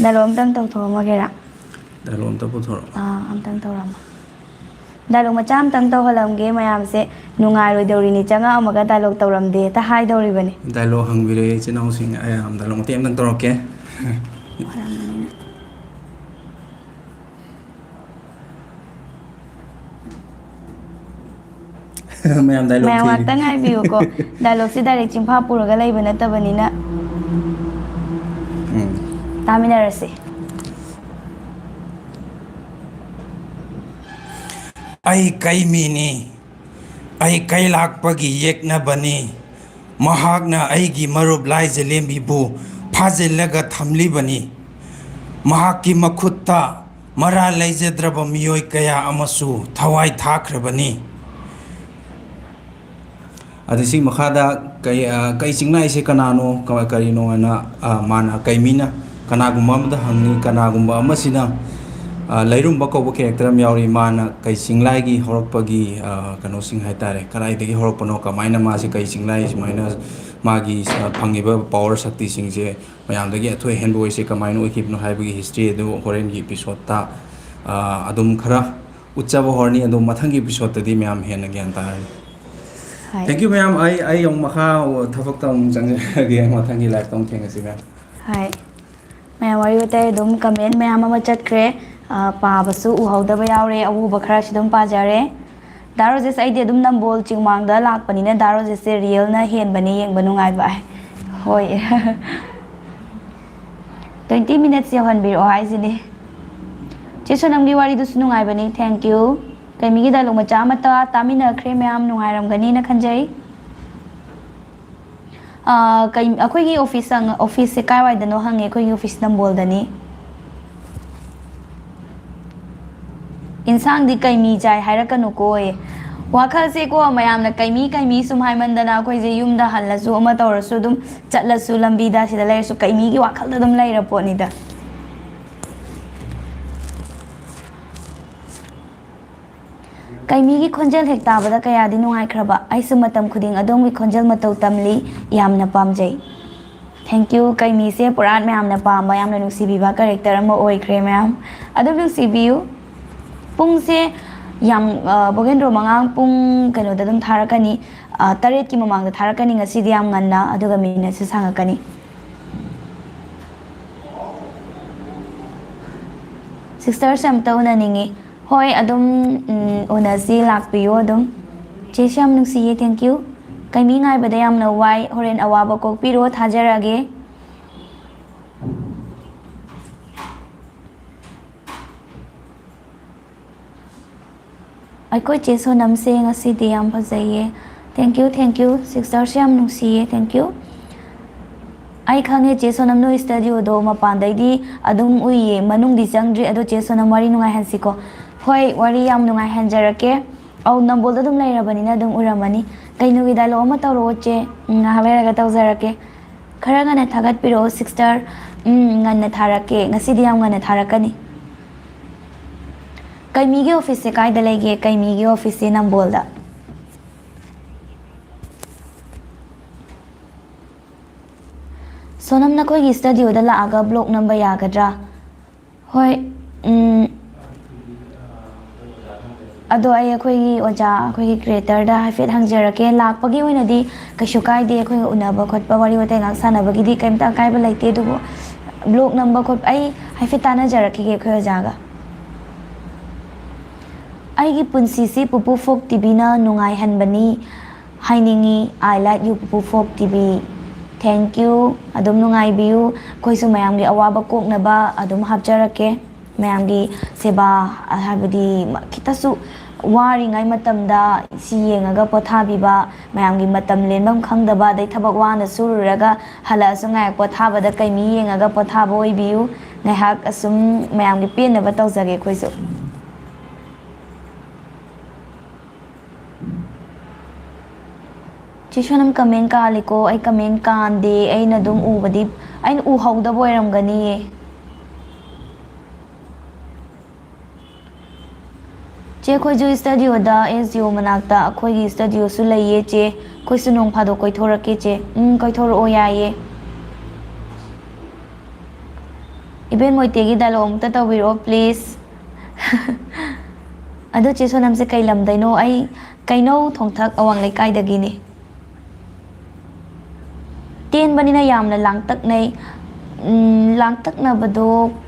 dalom tang tau thoma gera dalom ta puthor am tang tau ram dalom macham tang tau halam ge mayam se nungai roi dori ni changa amaga dialog tawram de ta hai dori bani dialog hangbire chinau sing am dalom tem tang toroke mayam dialog mayam tang hai biu ko dialog si direct chimpa puraga lai bana tabani na taminarase ai kaimi ni ai kai lakpagi yekna bani mahakna aigi marub lai jelembi bu phajillaga thamli bani mahakki makhutta mara laijadraba miyoi kaya amasu thawai thakrabani adisi makhada kai singnai se kanano karino na mana kaimina kanagumba amda hangni kanagumba amasina ꯂꯩꯔꯨꯝꯕ ꯀꯧꯕ character ꯑꯃ ꯌꯥꯎꯔꯤ ꯃꯥꯅ ꯀꯩ ꯆꯤꯡꯂꯥꯏꯒꯤ ꯍꯧꯔꯛꯄꯒꯤ ꯀꯩꯅꯣꯁꯤꯡ ꯍꯥꯏꯇꯥꯔꯦ ꯀꯗꯥꯏꯗꯒꯤ ꯍꯧꯔꯛꯄꯅꯣ ꯀꯃꯥꯏꯅ ꯃꯥꯁꯤ ꯀꯩ ꯆꯤꯡꯂꯥꯏ ꯁꯨꯃꯥꯏꯅ ꯃꯥꯒꯤ ꯐꯪꯉꯤꯕ ꯄꯋꯥꯔ ꯁꯛꯇꯤꯁꯤꯡꯁꯦ ꯃꯌꯥꯝꯗꯒꯤ ꯑꯊꯣꯏ ꯑꯍꯦꯟꯕ ꯑꯣꯏꯁꯦ ꯀꯃꯥꯏꯅ ꯑꯣꯏꯈꯤꯕꯅꯣ ꯍꯥꯏꯕꯒꯤ ꯍꯤꯁꯇ꯭ꯔꯤ ꯑꯗꯨ ꯍꯣꯔꯦꯟꯒꯤ ꯏꯄꯤꯁꯣꯗꯇ ꯑꯗꯨꯝ ꯈꯔ ꯎꯠꯆꯕ ꯍꯧꯔꯅꯤ ꯑꯗꯣ ꯃꯊꯪꯒꯤ ꯏꯄꯤꯁꯣꯗꯇꯗꯤ ꯃꯌꯥꯝ ꯍꯦꯟꯅ ꯒ꯭ꯌꯥꯟ ꯇꯥꯔꯅꯤ ꯍꯥꯏ ꯊꯦꯡꯛ ꯌꯨ ꯃꯌꯥꯝ ꯑꯩ ꯑꯃꯨꯛ ꯃꯈꯥ ꯊꯕꯛꯇ ꯑꯃꯨꯛ ꯆꯪꯖꯔꯒꯦ ꯃꯊꯪꯒꯤ ꯂꯥꯏꯐꯇ ꯑꯃꯨꯛ ꯊꯦꯡꯅꯁꯤ ꯃꯌꯥꯝ ꯍꯥꯏ ꯃꯌꯥꯝ ꯋꯥꯔꯤ ꯋꯥꯇꯥꯏ ꯑꯗꯨꯝ ꯀꯃꯦꯟ ꯃꯌꯥꯝ ꯑꯃ ꯆꯠꯈ꯭ꯔꯦ ꯄꯥꯕꯁꯨ ꯎꯍꯧꯗꯕ ꯌꯥꯎꯔꯦ ꯑꯎꯕ ꯈꯔꯁꯨ ꯑꯗꯨꯝ ꯄꯥꯖꯔꯦ ꯗꯥ ꯔꯣꯖꯦꯁ ꯑꯩꯗꯤ ꯑꯗꯨꯝ ꯅꯝꯕꯣꯜ ꯆꯤꯡꯃꯥꯡꯗ ꯂꯥꯛꯄꯅꯤꯅ ꯗꯥ ꯔꯣꯖꯦꯁꯁꯦ ꯔꯤꯌꯦꯜꯅ ꯍꯦꯟꯕꯅꯤ ꯌꯦꯡꯕ ꯅꯨꯡꯉꯥꯏꯕ ꯍꯣꯏ 20 minutes ꯌꯧꯍꯟꯕꯤꯔꯛꯑꯣ ꯍꯥꯏꯁꯤꯅꯤ ꯆꯦ ꯁꯣꯅꯝꯒꯤ ꯋꯥꯔꯤꯗꯨꯁꯨ ꯅꯨꯡꯉꯥꯏꯕꯅꯤ ꯊꯦꯡꯛ ꯌꯨ ꯀꯩꯃꯤꯒꯤ ꯗꯥꯏꯂꯣꯛ ꯃꯆꯥ ꯑꯃꯠꯇ ꯇꯥꯃꯤꯟꯅꯈ꯭ꯔꯦ ꯃꯌꯥꯝ ꯅꯨꯡꯉꯥꯏꯔꯝꯒꯅꯤꯅ ꯈꯟꯖꯩ ꯑꯩꯈꯣꯏꯒꯤ ꯑꯣꯐꯤꯁꯁꯦ ꯀꯥꯏꯋꯥꯏꯗꯅꯣ ꯍꯪꯉꯦ ꯑꯩꯈꯣꯏꯒꯤ ꯑꯣꯐꯤꯁ ꯅꯝꯕꯣꯜꯗꯅꯤ ꯏꯟꯁꯥꯡꯗꯤ ꯀꯩꯃꯤ ꯆꯥꯏ ꯍꯥꯏꯔꯛꯀꯅꯨꯀꯣ ꯋꯥꯈꯜꯁꯦꯀꯣ ꯃꯌꯥꯝꯅ ꯀꯩꯃꯤ ꯁꯨꯝ ꯍꯥꯏꯃꯟꯗꯅ ꯑꯩꯈꯣꯏꯁꯦ ꯌꯨꯝꯗ ꯍꯜꯂꯁꯨ ꯑꯃ ꯇꯧꯔꯁꯨ ꯑꯗꯨꯝ ꯆꯠꯂꯁꯨ ꯂꯝꯕꯤꯗ ꯁꯤꯗ ꯂꯩꯔꯁꯨ ꯀꯩꯃꯤꯒꯤ ꯋꯥꯈꯜꯗ ꯑꯗꯨꯝ ꯂꯩꯔ ꯄꯣꯠꯅꯤꯗ ꯀꯩꯃꯤꯒꯤ ꯈꯣꯟꯖꯦꯜ ꯍꯦꯛ ꯇꯥꯕꯗ ꯀꯌꯥꯗꯤ ꯅꯨꯡꯉꯥꯏꯈ꯭ꯔꯕ ꯑꯩꯁꯨ ꯃꯇꯝ ꯈꯨꯗꯤꯡ ꯑꯗꯣꯝꯒꯤ ꯈꯣꯟꯖꯦꯜ ꯃꯇꯧ ꯇꯝꯂꯤ ꯌꯥꯝꯅ ꯄꯥꯝꯖꯩ ꯊꯦꯡꯛ ꯌꯨ ꯀꯩꯃꯤꯁꯦ ꯄꯨꯔꯥ ꯃꯌꯥꯝꯅ ꯄꯥꯝꯕ ꯌꯥꯝꯅ ꯅꯨꯡꯁꯤꯕꯤꯕ ꯀꯦꯔꯦꯛꯇꯔ ꯑꯃ ꯑꯣꯏꯈ꯭ꯔꯦ ꯃꯌꯥꯝ ꯑꯗꯨꯝ ꯅꯨꯡꯁꯤꯕꯤꯌꯨ ꯄꯨꯡꯁꯦ ꯌꯥꯝ ꯕꯣꯒꯦꯟꯗ꯭ꯔꯣ ꯃꯉꯥꯡ ꯄꯨꯡ ꯀꯩꯅꯣꯗ ꯑꯗꯨꯝ ꯊꯥꯔꯛꯀꯅꯤ 8ꯀꯤ ꯃꯃꯥꯡꯗ ꯊꯥꯔꯛꯀꯅꯤ ꯉꯁꯤꯗꯤ ꯌꯥꯝ ꯉꯟꯅ ꯑꯗꯨꯒ ꯃꯤꯅꯠꯁꯨ ꯁꯥꯡꯉꯛꯀꯅꯤ ꯁꯤꯁꯇꯔꯁꯦ ꯑꯝꯇ ꯎꯅꯅꯤꯡꯉꯤ ꯍꯣꯏ ꯑꯗꯨꯝ ꯎꯅꯁꯤ ꯂꯥꯛꯄꯤꯌꯣ ꯑꯗꯨꯝ ꯆꯦꯁꯨ ꯌꯥꯝ ꯅꯨꯡꯁꯤꯌꯦ ꯊꯦꯡꯛ ꯌꯨ ꯀꯩꯃꯤ ꯉꯥꯏꯕꯗ ꯌꯥꯝꯅ ꯋꯥꯏ ꯍꯣꯔꯦꯟ ꯑꯋꯥꯕ ꯀꯣꯛꯄꯤꯔꯣ ꯊꯥꯖꯔꯛꯑꯒꯦ ꯑꯩꯈꯣꯏ ꯆꯦ ꯁꯣꯅꯝꯁꯦ ꯉꯁꯤꯗꯤ ꯌꯥꯝ ꯐꯖꯩꯌꯦ ꯊꯦꯡꯛ ꯌꯨ ꯁꯤꯁꯇꯔꯁꯦ ꯌꯥꯝ ꯅꯨꯡꯁꯤꯌꯦ ꯊꯦꯡꯛ ꯌꯨ ꯑꯩ ꯈꯪꯉꯦ ꯆꯦ ꯁꯣꯅꯝ ꯅꯣꯏ ꯁ꯭ꯇꯨꯗꯤꯑꯣꯗꯣ ꯃꯄꯥꯟꯗꯩꯗꯤ ꯑꯗꯨꯝ ꯎꯏꯌꯦ ꯃꯅꯨꯡꯗꯤ ꯆꯪꯗ꯭ꯔꯤ ꯑꯗꯣ ꯆꯦ ꯁꯣꯅꯝ ꯋꯥꯔꯤ ꯅꯨꯡꯉꯥꯏꯍꯟꯁꯤꯀꯣ ꯍꯣꯏ ꯋꯥꯔꯤ ꯌꯥꯝ ꯅꯨꯡꯉꯥꯏꯍꯟꯖꯔꯛꯀꯦ ꯅꯝꯕꯣꯜꯗ ꯑꯗꯨꯝ ꯂꯩꯔꯕꯅꯤꯅ ꯑꯗꯨꯝ ꯎꯔꯝꯃꯅꯤ ꯀꯩꯅꯣꯒꯤ ꯗꯥꯏꯂꯣꯛ ꯑꯃ ꯇꯧꯔꯛꯑꯣ ꯆꯦ ꯉꯥꯏꯍꯥꯛ ꯂꯩꯔꯒ ꯇꯧꯖꯔꯛꯀꯦ ꯈꯔ ꯉꯟꯅ ꯊꯥꯒꯠꯄꯤꯔꯛꯑꯣ ꯁꯤꯁꯇꯔ ꯉꯟꯅ ꯊꯥꯔꯛꯀꯦ ꯉꯁꯤꯗꯤ ꯌꯥꯝ ꯉꯟꯅ ꯊꯥꯔꯛꯀꯅꯤ ꯀꯩꯃꯤꯒꯤ ꯑꯣꯐꯤꯁꯁꯦ ꯀꯥꯏꯗ ꯂꯩꯒꯦ ꯀꯩꯃꯤꯒꯤ ꯑꯣꯐꯤꯁꯁꯦ ꯅꯝꯕꯣꯜꯗ ꯁꯣꯅꯝ ꯅꯈꯣꯏꯒꯤ ꯁ꯭ꯇꯨꯗꯤꯑꯣꯗ ꯂꯥꯛꯑꯒ ꯕ꯭ꯂꯣꯛ ꯅꯝꯕ ꯌꯥꯒꯗ꯭ꯔꯥ ꯍꯣꯏ ꯑꯗꯣ ꯑꯩ ꯑꯩꯈꯣꯏꯒꯤ ꯑꯣꯖꯥ ꯑꯩꯈꯣꯏꯒꯤ ꯀ꯭रिꯌꯦꯇꯔꯗ ꯍꯥꯏꯐꯦꯠ ꯍꯪꯖꯔꯛꯀꯦ ꯂꯥꯛꯄꯒꯤ ꯑꯣꯏꯅꯗꯤ ꯀꯩꯁꯨ ꯀꯥꯏꯗꯦ ꯑꯩꯈꯣꯏꯒ ꯎꯅꯕ ꯈꯣꯠꯄ ꯋꯥꯔꯤ ꯋꯥꯇꯥꯏ ꯉꯥꯏꯍꯥꯛ ꯁꯥꯟꯅꯕꯒꯤꯗꯤ ꯀꯩꯝꯇ ꯑꯀꯥꯏꯕ ꯂꯩꯇꯦ ꯑꯗꯨꯕꯨ ꯕ꯭ꯂꯣꯛ ꯅꯝꯕ ꯈꯣꯠꯄ ꯑꯩ ꯍꯥꯏꯐꯦꯠ ꯇꯥꯟꯅꯖꯔꯛꯈꯤꯒꯦ ꯑꯩꯈꯣꯏ ꯑꯣꯖꯥꯒ ꯑꯩꯒꯤ ꯄꯨꯟꯁꯤꯁꯤ ꯄꯨꯄꯨ ꯐꯣꯛ ꯇꯤꯚꯤꯅ ꯅꯨꯡꯉꯥꯏꯍꯟꯕꯅꯤ ꯍꯥꯏꯅꯤꯡꯉꯤ ꯑꯥꯏ ꯂꯥꯏꯛ ꯌꯨ ꯄꯨꯄꯨ ꯐꯣꯛ ꯇꯤꯚꯤ ꯊꯦꯡꯛ ꯌꯨ ꯑꯗꯨꯝ ꯅꯨꯡꯉꯥꯏꯕꯤꯌꯨ ꯑꯩꯈꯣꯏꯁꯨ ꯃꯌꯥꯝꯒꯤ ꯑꯋꯥꯕ ꯀꯣꯛꯅꯕ ꯑꯗꯨꯝ ꯍꯥꯞꯆꯔꯛꯀꯦ ꯃꯌꯥꯝꯒꯤ ꯁꯦꯕꯥ ꯍꯥꯏꯕꯗꯤ ꯈꯤꯇꯁꯨ ꯋꯥꯔꯤꯉꯩ ꯃꯇꯝꯗ ꯁꯤ ꯌꯦꯡꯉꯒ ꯄꯣꯊꯥꯕꯤꯕ ꯃꯌꯥꯝꯒꯤ ꯃꯇꯝ ꯂꯦꯟꯐꯝ ꯈꯪꯗꯕ ꯑꯗꯩ ꯊꯕꯛ ꯋꯥꯅ ꯁꯨꯔꯨꯔꯒ ꯍꯜꯂꯛꯑꯁꯨ ꯉꯥꯏꯍꯥꯛ ꯄꯣꯊꯥꯕꯗ ꯀꯩꯃꯤ ꯌꯦꯡꯉꯒ ꯄꯣꯊꯥꯕ ꯑꯣꯏꯕꯤꯌꯨ ꯉꯥꯏꯍꯥꯛ ꯑꯁꯨꯝ ꯃꯌꯥꯝꯒꯤ ꯄꯦꯟꯅꯕ ꯇꯧꯖꯒꯦ ꯑꯩꯈꯣꯏꯁꯨ ꯆꯦ ꯁꯣꯅꯝ ꯀꯃꯦꯟ ꯀꯥꯜꯂꯤꯀꯣ ꯑꯩ ꯀꯃꯦꯟ ꯀꯥꯟꯗꯦ ꯑꯩꯅ ꯑꯗꯨꯝ ꯎꯕꯗꯤ ꯑꯩꯅ ꯎꯍꯧꯗꯕ ꯑꯣꯏꯔꯝꯒꯅꯤꯌꯦ ꯆꯦ ꯑꯩꯈꯣꯏꯁꯨ ꯁ꯭ꯇꯨꯗꯤꯑꯣꯗ SGO ꯃꯅꯥꯛꯇ ꯑꯩꯈꯣꯏꯒꯤ ꯁ꯭ꯇꯨꯗꯤꯑꯣꯁꯨ ꯂꯩꯌꯦ ꯆꯦ ꯑꯩꯈꯣꯏꯁꯨ ꯅꯣꯡ ꯐꯥꯗꯣꯛ ꯀꯣꯏꯊꯣꯔꯛꯀꯦ ꯆꯦ ꯀꯣꯏꯊꯣꯔꯛꯑꯣ ꯌꯥꯏꯌꯦ ꯏꯕꯦꯟ ꯃꯣꯏꯇꯦꯒꯤ ꯗꯥꯏꯂꯣꯛ ꯑꯃꯨꯛꯇ ꯇꯧꯕꯤꯔꯛꯑꯣ ꯄ꯭ꯂꯤꯖ ꯑꯗꯣ ꯆꯦ ꯁꯣꯅꯝꯁꯦ ꯀꯩ ꯂꯝꯗꯩꯅꯣ ꯑꯩ ꯀꯩꯅꯧ ꯊꯣꯡꯊꯛ ꯑꯋꯥꯡ ꯂꯩꯀꯥꯏꯗꯒꯤꯅꯤ ꯇꯦꯟꯕꯅꯤꯅ ꯌꯥꯝꯅ ꯂꯥꯡꯇꯛꯅꯩ ꯂꯥꯡꯇꯛꯅꯕꯗꯣ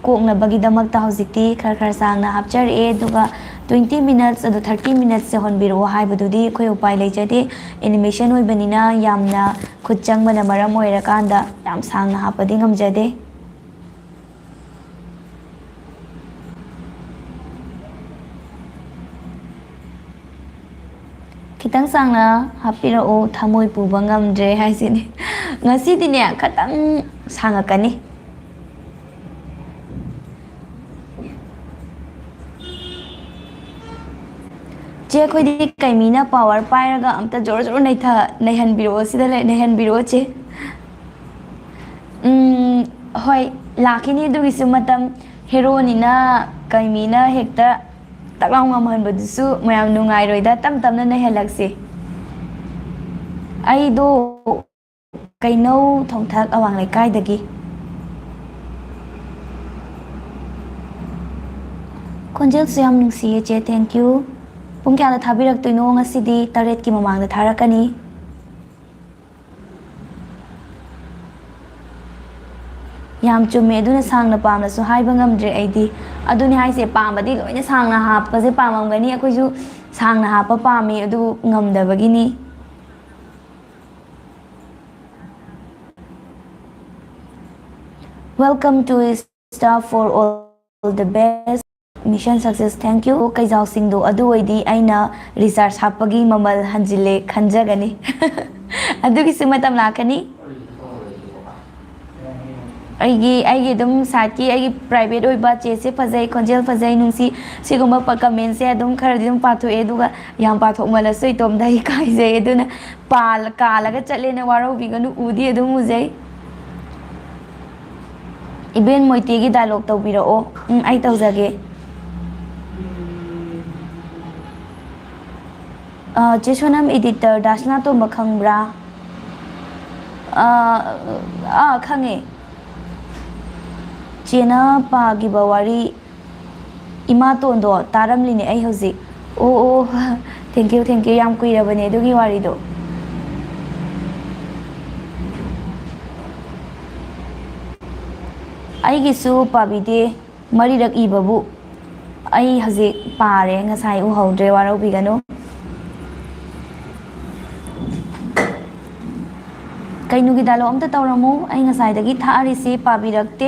ꯀꯣꯛꯅꯕꯒꯤꯗꯃꯛꯇ ꯍꯧꯖꯤꯛꯇꯤ ꯈꯔ ꯈꯔ ꯁꯥꯡꯅ ꯍꯥꯞꯆꯔꯛꯑꯦ ꯑꯗꯨꯒ 20 minutes ꯑꯗꯨ 30 minutes ꯌꯧꯍꯟꯕꯤꯔꯛꯑꯣ ꯍꯥꯏꯕꯗꯨꯗꯤ ꯑꯩꯈꯣꯏ ꯎꯄꯥꯏ ꯂꯩꯖꯗꯦ ꯑꯦꯅꯤꯃꯦꯁꯟ ꯑꯣꯏꯕꯅꯤꯅ ꯌꯥꯝꯅ ꯈꯨꯠ ꯆꯪꯕꯅ ꯃꯔꯝ ꯑꯣꯏꯔꯀꯥꯟꯗ ꯌꯥꯝ ꯁꯥꯡꯅ ꯍꯥꯞꯄꯗꯤ ꯉꯝꯖꯗꯦ खितंग सांगना हापिरओ थमोय पुबा ngamdre haisini ngasi dine khatang sangakani che khoi di kaimina power pairaga amta jor jor nei tha nei han biro sida le nei han biro che hoi lakini du gisu matam hero ni na ꯀꯩꯃꯤꯅ ꯍꯦꯛꯇ ꯇꯛꯂꯥꯎ ꯉꯝꯍꯟꯕꯗꯨꯁꯨ ꯃꯌꯥꯝ ꯅꯨꯡꯉꯥꯏꯔꯣꯏꯗ ꯇꯞ ꯇꯞꯅ ꯅꯩꯍꯜꯂꯛꯁꯤ ꯑꯩꯗꯣ ꯀꯩꯅꯧ ꯊꯣꯡꯊꯛ ꯑꯋꯥꯡ ꯂꯩꯀꯥꯏꯗꯒꯤ ꯈꯣꯟꯖꯦꯜꯁꯨ ꯌꯥꯝ ꯅꯨꯡꯁꯤꯌꯦ ꯆꯦ ꯊꯦꯡꯀ꯭ꯌꯨ ꯄꯨꯡ ꯀꯌꯥꯗ ꯊꯥꯕꯤꯔꯛꯇꯣꯏꯅꯣ ꯉꯁꯤꯗꯤ 8ꯀꯤ ꯃꯃꯥꯡꯗ ꯊꯥꯔꯛꯀꯅꯤ ꯌꯥꯝ ꯆꯨꯝꯃꯦ ꯑꯗꯨꯅ ꯁꯥꯡꯅ ꯄꯥꯝꯅꯁꯨ ꯍꯥꯏꯕ ꯉꯝꯗ꯭ꯔꯦ ꯑꯩꯗꯤ ꯑꯗꯨꯅꯤ ꯍꯥꯏꯁꯦ ꯄꯥꯝꯕꯗꯤ ꯂꯣꯏꯅ ꯁꯥꯡꯅ ꯍꯥꯞꯄꯁꯦ ꯄꯥꯝꯃꯝꯒꯅꯤ ꯑꯩꯈꯣꯏꯁꯨ ꯁꯥꯡꯅ ꯍꯥꯞꯄ ꯄꯥꯝꯃꯤ ꯑꯗꯨ ꯉꯝꯗꯕꯒꯤꯅꯤ Welcome to Staff for all the best mission success thank you ꯀꯩꯖꯥꯎꯁꯤꯡꯗꯣ ꯑꯗꯨ ꯑꯣꯏꯗꯤ ꯑꯩꯅ ꯔꯤꯆꯥꯔꯖ ꯍꯥꯞꯄꯒꯤ ꯃꯃꯜ ꯍꯟꯖꯤꯜꯂꯦ ꯈꯟꯖꯒꯅꯤ ꯑꯗꯨꯒꯤꯁꯨ ꯃꯇꯝ ꯂꯥꯛꯀꯅꯤ ꯑꯩꯒꯤ ꯑꯗꯨꯝ ꯁꯥꯏꯠꯀꯤ ꯑꯩꯒꯤ ꯄ꯭ꯔꯥꯏꯚꯦꯠ ꯑꯣꯏꯕ ꯆꯦꯁꯦ ꯐꯖꯩ ꯈꯣꯟꯖꯦꯜ ꯐꯖꯩ ꯅꯨꯡꯁꯤ ꯁꯤꯒꯨꯝꯕ ꯀꯃꯦꯟꯁꯦ ꯑꯗꯨꯝ ꯈꯔꯗꯤ ꯑꯗꯨꯝ ꯄꯥꯊꯣꯛꯑꯦ ꯑꯗꯨꯒ ꯌꯥꯝ ꯄꯥꯊꯣꯛꯃꯜꯂꯁꯨ ꯏꯇꯣꯝꯗ ꯏꯀꯥꯏꯖꯩ ꯑꯗꯨꯅ ꯀꯥꯜꯂꯒ ꯆꯠꯂꯦꯅ ꯋꯥꯔꯧꯕꯤꯒꯅꯨ ꯎꯗꯤ ꯑꯗꯨꯝ ꯎꯖꯩ ꯏꯕꯦꯟ ꯃꯣꯏꯇꯦꯒꯤ ꯗꯥꯏꯂꯣꯛ ꯇꯧꯕꯤꯔꯛꯑꯣ ꯑꯩ ꯇꯧꯖꯒꯦ ꯆꯦ ꯁꯣꯅꯝ ꯏꯗꯤꯇꯔ ꯗꯥꯁꯅꯥ ꯇꯣꯝꯕ ꯈꯪꯕ꯭ꯔꯥ ꯈꯪꯉꯦ ꯆꯦꯅ ꯄꯥꯈꯤꯕ ꯋꯥꯔꯤ ꯏꯃꯥꯇꯣꯟꯗꯣ ꯇꯥꯔꯝꯂꯤꯅꯦ ꯑꯩ ꯍꯧꯖꯤꯛ ꯑꯣ ꯊꯦꯡꯀ꯭ꯌꯨ ꯌꯥꯝ ꯀꯨꯏꯔꯕꯅꯦ ꯑꯗꯨꯒꯤ ꯋꯥꯔꯤꯗꯣ ꯑꯩꯒꯤꯁꯨ ꯄꯥꯕꯤꯗꯦ ꯃꯔꯤꯔꯛ ꯏꯕꯕꯨ ꯑꯩ ꯍꯧꯖꯤꯛ ꯄꯥꯔꯦ ꯉꯁꯥꯏ ꯎꯍꯧꯗ꯭ꯔꯦ ꯋꯥꯔꯧꯕꯤꯒꯅꯨ ꯀꯩꯅꯣꯒꯤ ꯗꯥꯏꯂꯣꯛ ꯑꯝꯇ ꯇꯧꯔꯝꯃꯨ ꯑꯩ ꯉꯁꯥꯏꯗꯒꯤ ꯊꯥꯔꯤꯁꯤ ꯄꯥꯕꯤꯔꯛꯇꯦ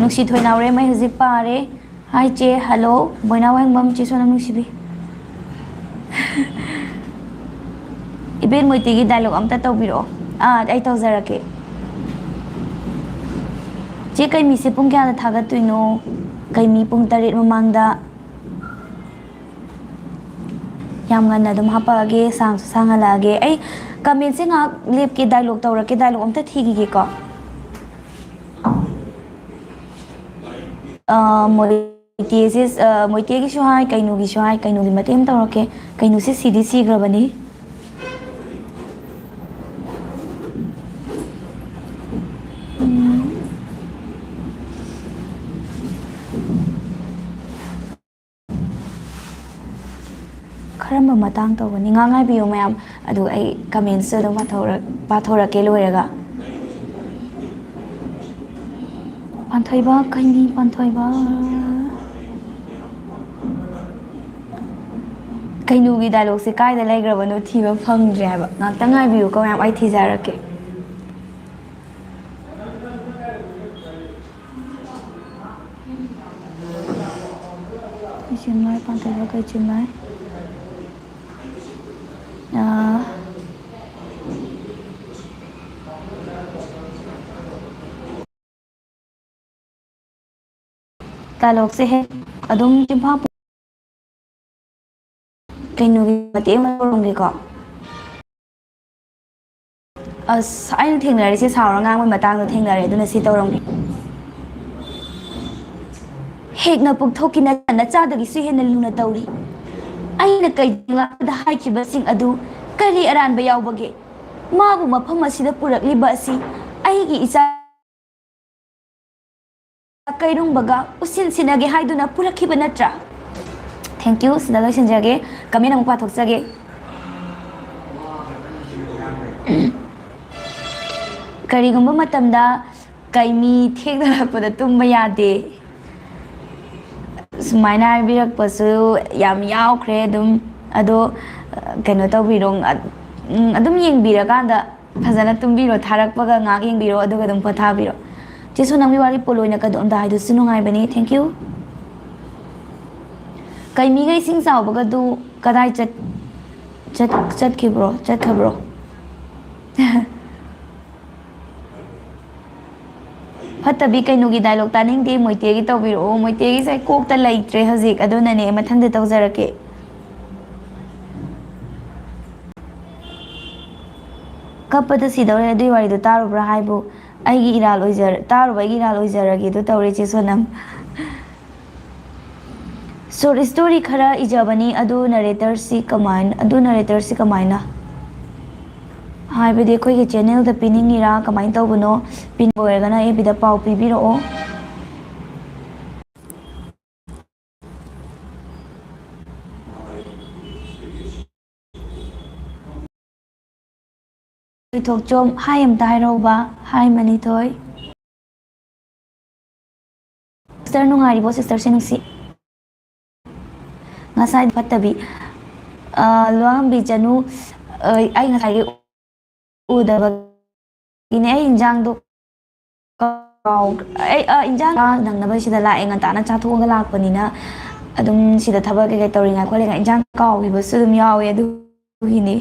ꯅꯨꯡꯁꯤ ꯊꯣꯏꯅꯥꯎꯔꯦꯝ ꯑꯩ ꯍꯧꯖꯤꯛ ꯄꯥꯔꯦ ꯍꯥꯏ ꯆꯦ ꯍꯜꯂꯣ ꯕꯣꯏꯅꯥ ꯋꯥꯡꯕꯝ ꯆꯦ ꯁꯣꯅꯝ ꯅꯨꯡꯁꯤꯕꯤ ꯏꯕꯦꯟ ꯃꯣꯏꯇꯤꯒꯤ ꯗꯥꯏꯂꯣꯛ ꯑꯝꯇ ꯇꯧꯕꯤꯔꯛꯑꯣ ꯑꯩ ꯇꯧꯖꯔꯛꯀꯦ ꯆꯦ ꯀꯩꯃꯤꯁꯦ ꯄꯨꯡ ꯀꯌꯥꯗ ꯊꯥꯒꯠꯇꯣꯏꯅꯣ ꯀꯩꯃꯤ ꯄꯨꯡ 8 ꯃꯃꯥꯡꯗ ꯌꯥꯝ ꯉꯟꯅ ꯑꯗꯨꯝ ꯍꯥꯄꯛꯑꯒꯦ ꯁꯥꯡꯁꯨ ꯁꯥꯡꯍꯜꯂꯛꯑꯒꯦ ꯑꯩ ꯀꯃꯦꯟꯁꯦ ꯉꯥꯏꯍꯥꯛ ꯂꯦꯞꯀꯦ ꯗꯥꯏꯂꯣꯛ ꯇꯧꯔꯛꯀꯦ ꯗꯥꯏꯂꯣꯛ ꯑꯝꯇ ꯊꯤꯈꯤꯒꯦꯀꯣ ꯃꯣꯏꯇꯦꯁꯦ ꯃꯣꯏꯇꯦꯒꯤꯁꯨ ꯍꯥꯏ ꯀꯩꯅꯣꯒꯤꯁꯨ ꯍꯥꯏ ꯀꯩꯅꯣꯒꯤ ꯃꯇꯦꯡ ꯑꯃ ꯇꯧꯔꯛꯀꯦ ꯀꯩꯅꯣꯁꯦ ꯁꯤꯗꯤ ꯁꯤꯈ꯭ꯔꯕꯅꯤ ꯀꯔꯝꯕ ꯃꯇꯥꯡ ꯇꯧꯒꯅꯤ ꯉꯥꯡꯉꯥꯏꯕꯤꯌꯨ ꯃꯌꯥꯝ ꯑꯗꯨꯒ ꯑꯩ ꯀꯃꯦꯟꯁꯨ ꯑꯗꯨꯝ ꯄꯥꯊꯣꯔꯛꯀꯦ ꯂꯣꯏꯔꯒ ꯄꯥꯟꯊꯣꯏꯕ ꯀꯩꯃꯤ ꯄꯥꯟꯊꯣꯏꯕ ꯀꯩꯅꯣꯒꯤ ꯗꯥꯏꯂꯣꯛꯁꯦ ꯀꯥꯏꯗ ꯂꯩꯈ꯭ꯔꯕꯅꯣ ꯊꯤꯕ ꯐꯪꯗ꯭ꯔꯦ ꯍꯥꯏꯕ ꯉꯥꯛꯇꯪ ꯉꯥꯏꯕꯤꯌꯨꯀꯣ ꯃꯌꯥꯝ ꯑꯩ ꯊꯤꯖꯔꯛꯀꯦ ꯀꯩꯆꯤꯟꯃꯥꯏ ꯄꯥꯟꯊꯣꯏꯕ ꯀꯩꯆꯤꯟꯃꯥꯏ ꯗꯥꯏꯂꯣꯛꯁꯦ ꯍꯦꯛ ꯑꯗꯨꯝ ꯆꯤꯟꯐꯥ ꯀꯩꯅꯣꯒꯤ ꯃꯇꯦꯛ ꯑꯃ ꯇꯧꯔꯝꯒꯦꯀꯣ ꯑꯁ ꯑꯩꯅ ꯊꯦꯡꯅꯔꯤꯁꯦ ꯁꯥꯎꯔ ꯉꯥꯡꯕꯩ ꯃꯇꯥꯡꯗ ꯊꯦꯡꯅꯔꯦ ꯑꯗꯨꯅ ꯁꯤ ꯇꯧꯔꯝꯒꯦ ꯍꯦꯛꯅ ꯄꯨꯛꯊꯣꯛꯀꯤ ꯅꯆꯥꯗꯒꯤꯁꯨ ꯍꯦꯟꯅ ꯂꯨꯅ ꯇꯧꯔꯤ ꯑꯩꯅ ꯀꯩꯗ ꯍꯥꯏꯈꯤꯕꯁꯤꯡ ꯑꯗꯨ ꯀꯔꯤ ꯑꯔꯥꯟꯕ ꯌꯥꯎꯕꯒꯦ ꯃꯥꯕꯨ ꯃꯐꯝ ꯑꯁꯤꯗ ꯄꯨꯔꯛꯂꯤꯕ ꯑꯁꯤ ꯑꯩꯒꯤ ꯏꯆꯥ ꯀꯩꯔꯨꯡꯕꯒ ꯎꯁꯤꯟꯁꯤꯟꯅꯒꯦ ꯍꯥꯏꯗꯨꯅ ꯄꯨꯔꯛꯈꯤꯕ ꯅꯠꯇ꯭ꯔꯥ ꯊꯦꯡꯀ꯭ꯌꯨ ꯁꯤꯗ ꯂꯣꯏꯁꯤꯟꯖꯒꯦ ꯀꯃꯦꯟ ꯑꯃꯨꯛ ꯄꯥꯊꯣꯛꯆꯒꯦ ꯀꯔꯤꯒꯨꯝꯕ ꯃꯇꯝꯗ ꯀꯩꯃꯤ ꯊꯦꯡꯅꯔꯛꯄꯗ ꯇꯨꯝꯕ ꯌꯥꯗꯦ ꯁꯨꯃꯥꯏꯅ ꯍꯥꯏꯕꯤꯔꯛꯄꯁꯨ ꯌꯥꯝ ꯌꯥꯎꯈ꯭ꯔꯦ ꯑꯗꯨꯝ ꯑꯗꯣ ꯀꯩꯅꯣ ꯇꯧꯕꯤꯔꯣ ꯑꯗꯨꯝ ꯌꯦꯡꯕꯤꯔꯀꯥꯟꯗ ꯐꯖꯅ ꯇꯨꯝꯕꯤꯔꯣ ꯊꯥꯔꯛꯄꯒ ꯉꯥꯏꯍꯥꯛ ꯌꯦꯡꯕꯤꯔꯣ ꯑꯗꯨꯒ ꯑꯗꯨꯝ ꯄꯣꯊꯥꯕꯤꯔꯣ ꯆꯦ ꯁꯣꯅꯝꯒꯤ ꯋꯥꯔꯤ ꯄꯣꯂꯣꯏꯅ ꯀꯗꯣꯝꯗ ꯍꯥꯏꯗꯨꯁꯨ ꯅꯨꯡꯉꯥꯏꯕꯅꯤ ꯊꯦꯡꯀ꯭ꯌꯨ ꯀꯩꯃꯤꯒ ꯏꯁꯤꯡ ꯆꯥꯎꯕꯒꯗꯨ ꯀꯗꯥꯏ ꯆꯠꯈ꯭ꯔꯕ꯭ꯔꯣ ꯐꯠꯇꯕꯤ ꯀꯩꯅꯣꯒꯤ ꯗꯥꯏꯂꯣꯛ ꯇꯥꯅꯤꯡꯗꯦ ꯃꯣꯏꯇꯦꯒꯤ ꯇꯧꯕꯤꯔꯛꯑꯣ ꯃꯣꯏꯇꯦꯒꯤꯁꯦ ꯀꯣꯛꯇ ꯂꯩꯇ꯭ꯔꯦ ꯍꯧꯖꯤꯛ ꯑꯗꯨꯅꯅꯦ ꯃꯊꯪꯗ ꯇꯧꯖꯔꯛꯀꯦ ꯀꯞꯄꯗ ꯁꯤꯗꯧꯔꯦ ꯑꯗꯨꯏ ꯋꯥꯔꯤꯗꯣ ꯇꯥꯔꯨꯕ꯭ꯔꯥ ꯍꯥꯏꯕꯨ ꯇꯥꯔꯨꯕ ꯑꯩꯒꯤ ꯏꯔꯥꯜ ꯑꯣꯏꯖꯔꯒꯦ ꯑꯗꯨ ꯇꯧꯔꯦ ꯆꯦ ꯁꯣꯅꯝ ꯁꯣꯔꯠ ꯁ꯭ꯇꯣꯔꯤ ꯈꯔ ꯏꯖꯕꯅꯤ ꯑꯗꯨ ꯅꯔꯦꯇꯔꯁꯤ ꯀꯃꯥꯏꯅ ꯍꯥꯏꯕꯗꯤ ꯑꯩꯈꯣꯏꯒꯤ ꯆꯦꯅꯦꯜꯗ ꯄꯤꯅꯤꯡꯉꯤꯔꯥ ꯀꯃꯥꯏꯅ ꯇꯧꯕꯅꯣ ꯄꯤꯅꯤꯡꯕ ꯑꯣꯏꯔꯒꯅ ꯑꯦꯕꯤꯗ ꯄꯥꯎ ꯄꯤꯕꯤꯔꯛꯑꯣ ꯊꯣꯛꯆꯣꯝ ꯍꯥꯏ ꯑꯝꯇ ꯍꯥꯏꯔꯧꯕ ꯍꯥꯏ ꯃꯅꯤꯊꯣꯏ ꯁꯤꯁꯇꯔ ꯅꯨꯡꯉꯥꯏꯔꯤꯕꯣ ꯁꯤꯁꯇꯔꯁꯦ ꯅꯨꯡꯁꯤ ꯉꯁꯥꯏ ꯐꯠꯇꯕꯤ ꯂꯨꯋꯥꯡꯕꯤ ꯆꯅꯨ ꯑꯩ ꯉꯁꯥꯏꯒꯤ ꯎꯗꯕꯒꯤꯅꯦ ꯑꯩ ꯏꯟꯖꯥꯡꯗꯣ ꯑꯩ ꯏꯟꯖꯥꯡ ꯅꯪꯅꯕ ꯁꯤꯗ ꯂꯥꯛꯑꯦ ꯉꯟꯇꯥꯅ ꯆꯥꯊꯣꯛꯑꯒ ꯂꯥꯛꯄꯅꯤꯅ ꯑꯗꯨꯝ ꯁꯤꯗ ꯊꯕꯛ ꯀꯩꯀꯩ ꯇꯧꯔꯤꯉꯥꯏ ꯈꯣꯠꯂꯤꯉꯥꯏ ꯏꯟꯖꯥꯡ ꯀꯥꯎꯈꯤꯕꯁꯨ ꯑꯗꯨꯝ ꯌꯥꯎꯋꯦ ꯑꯗꯨꯒꯤꯅꯤ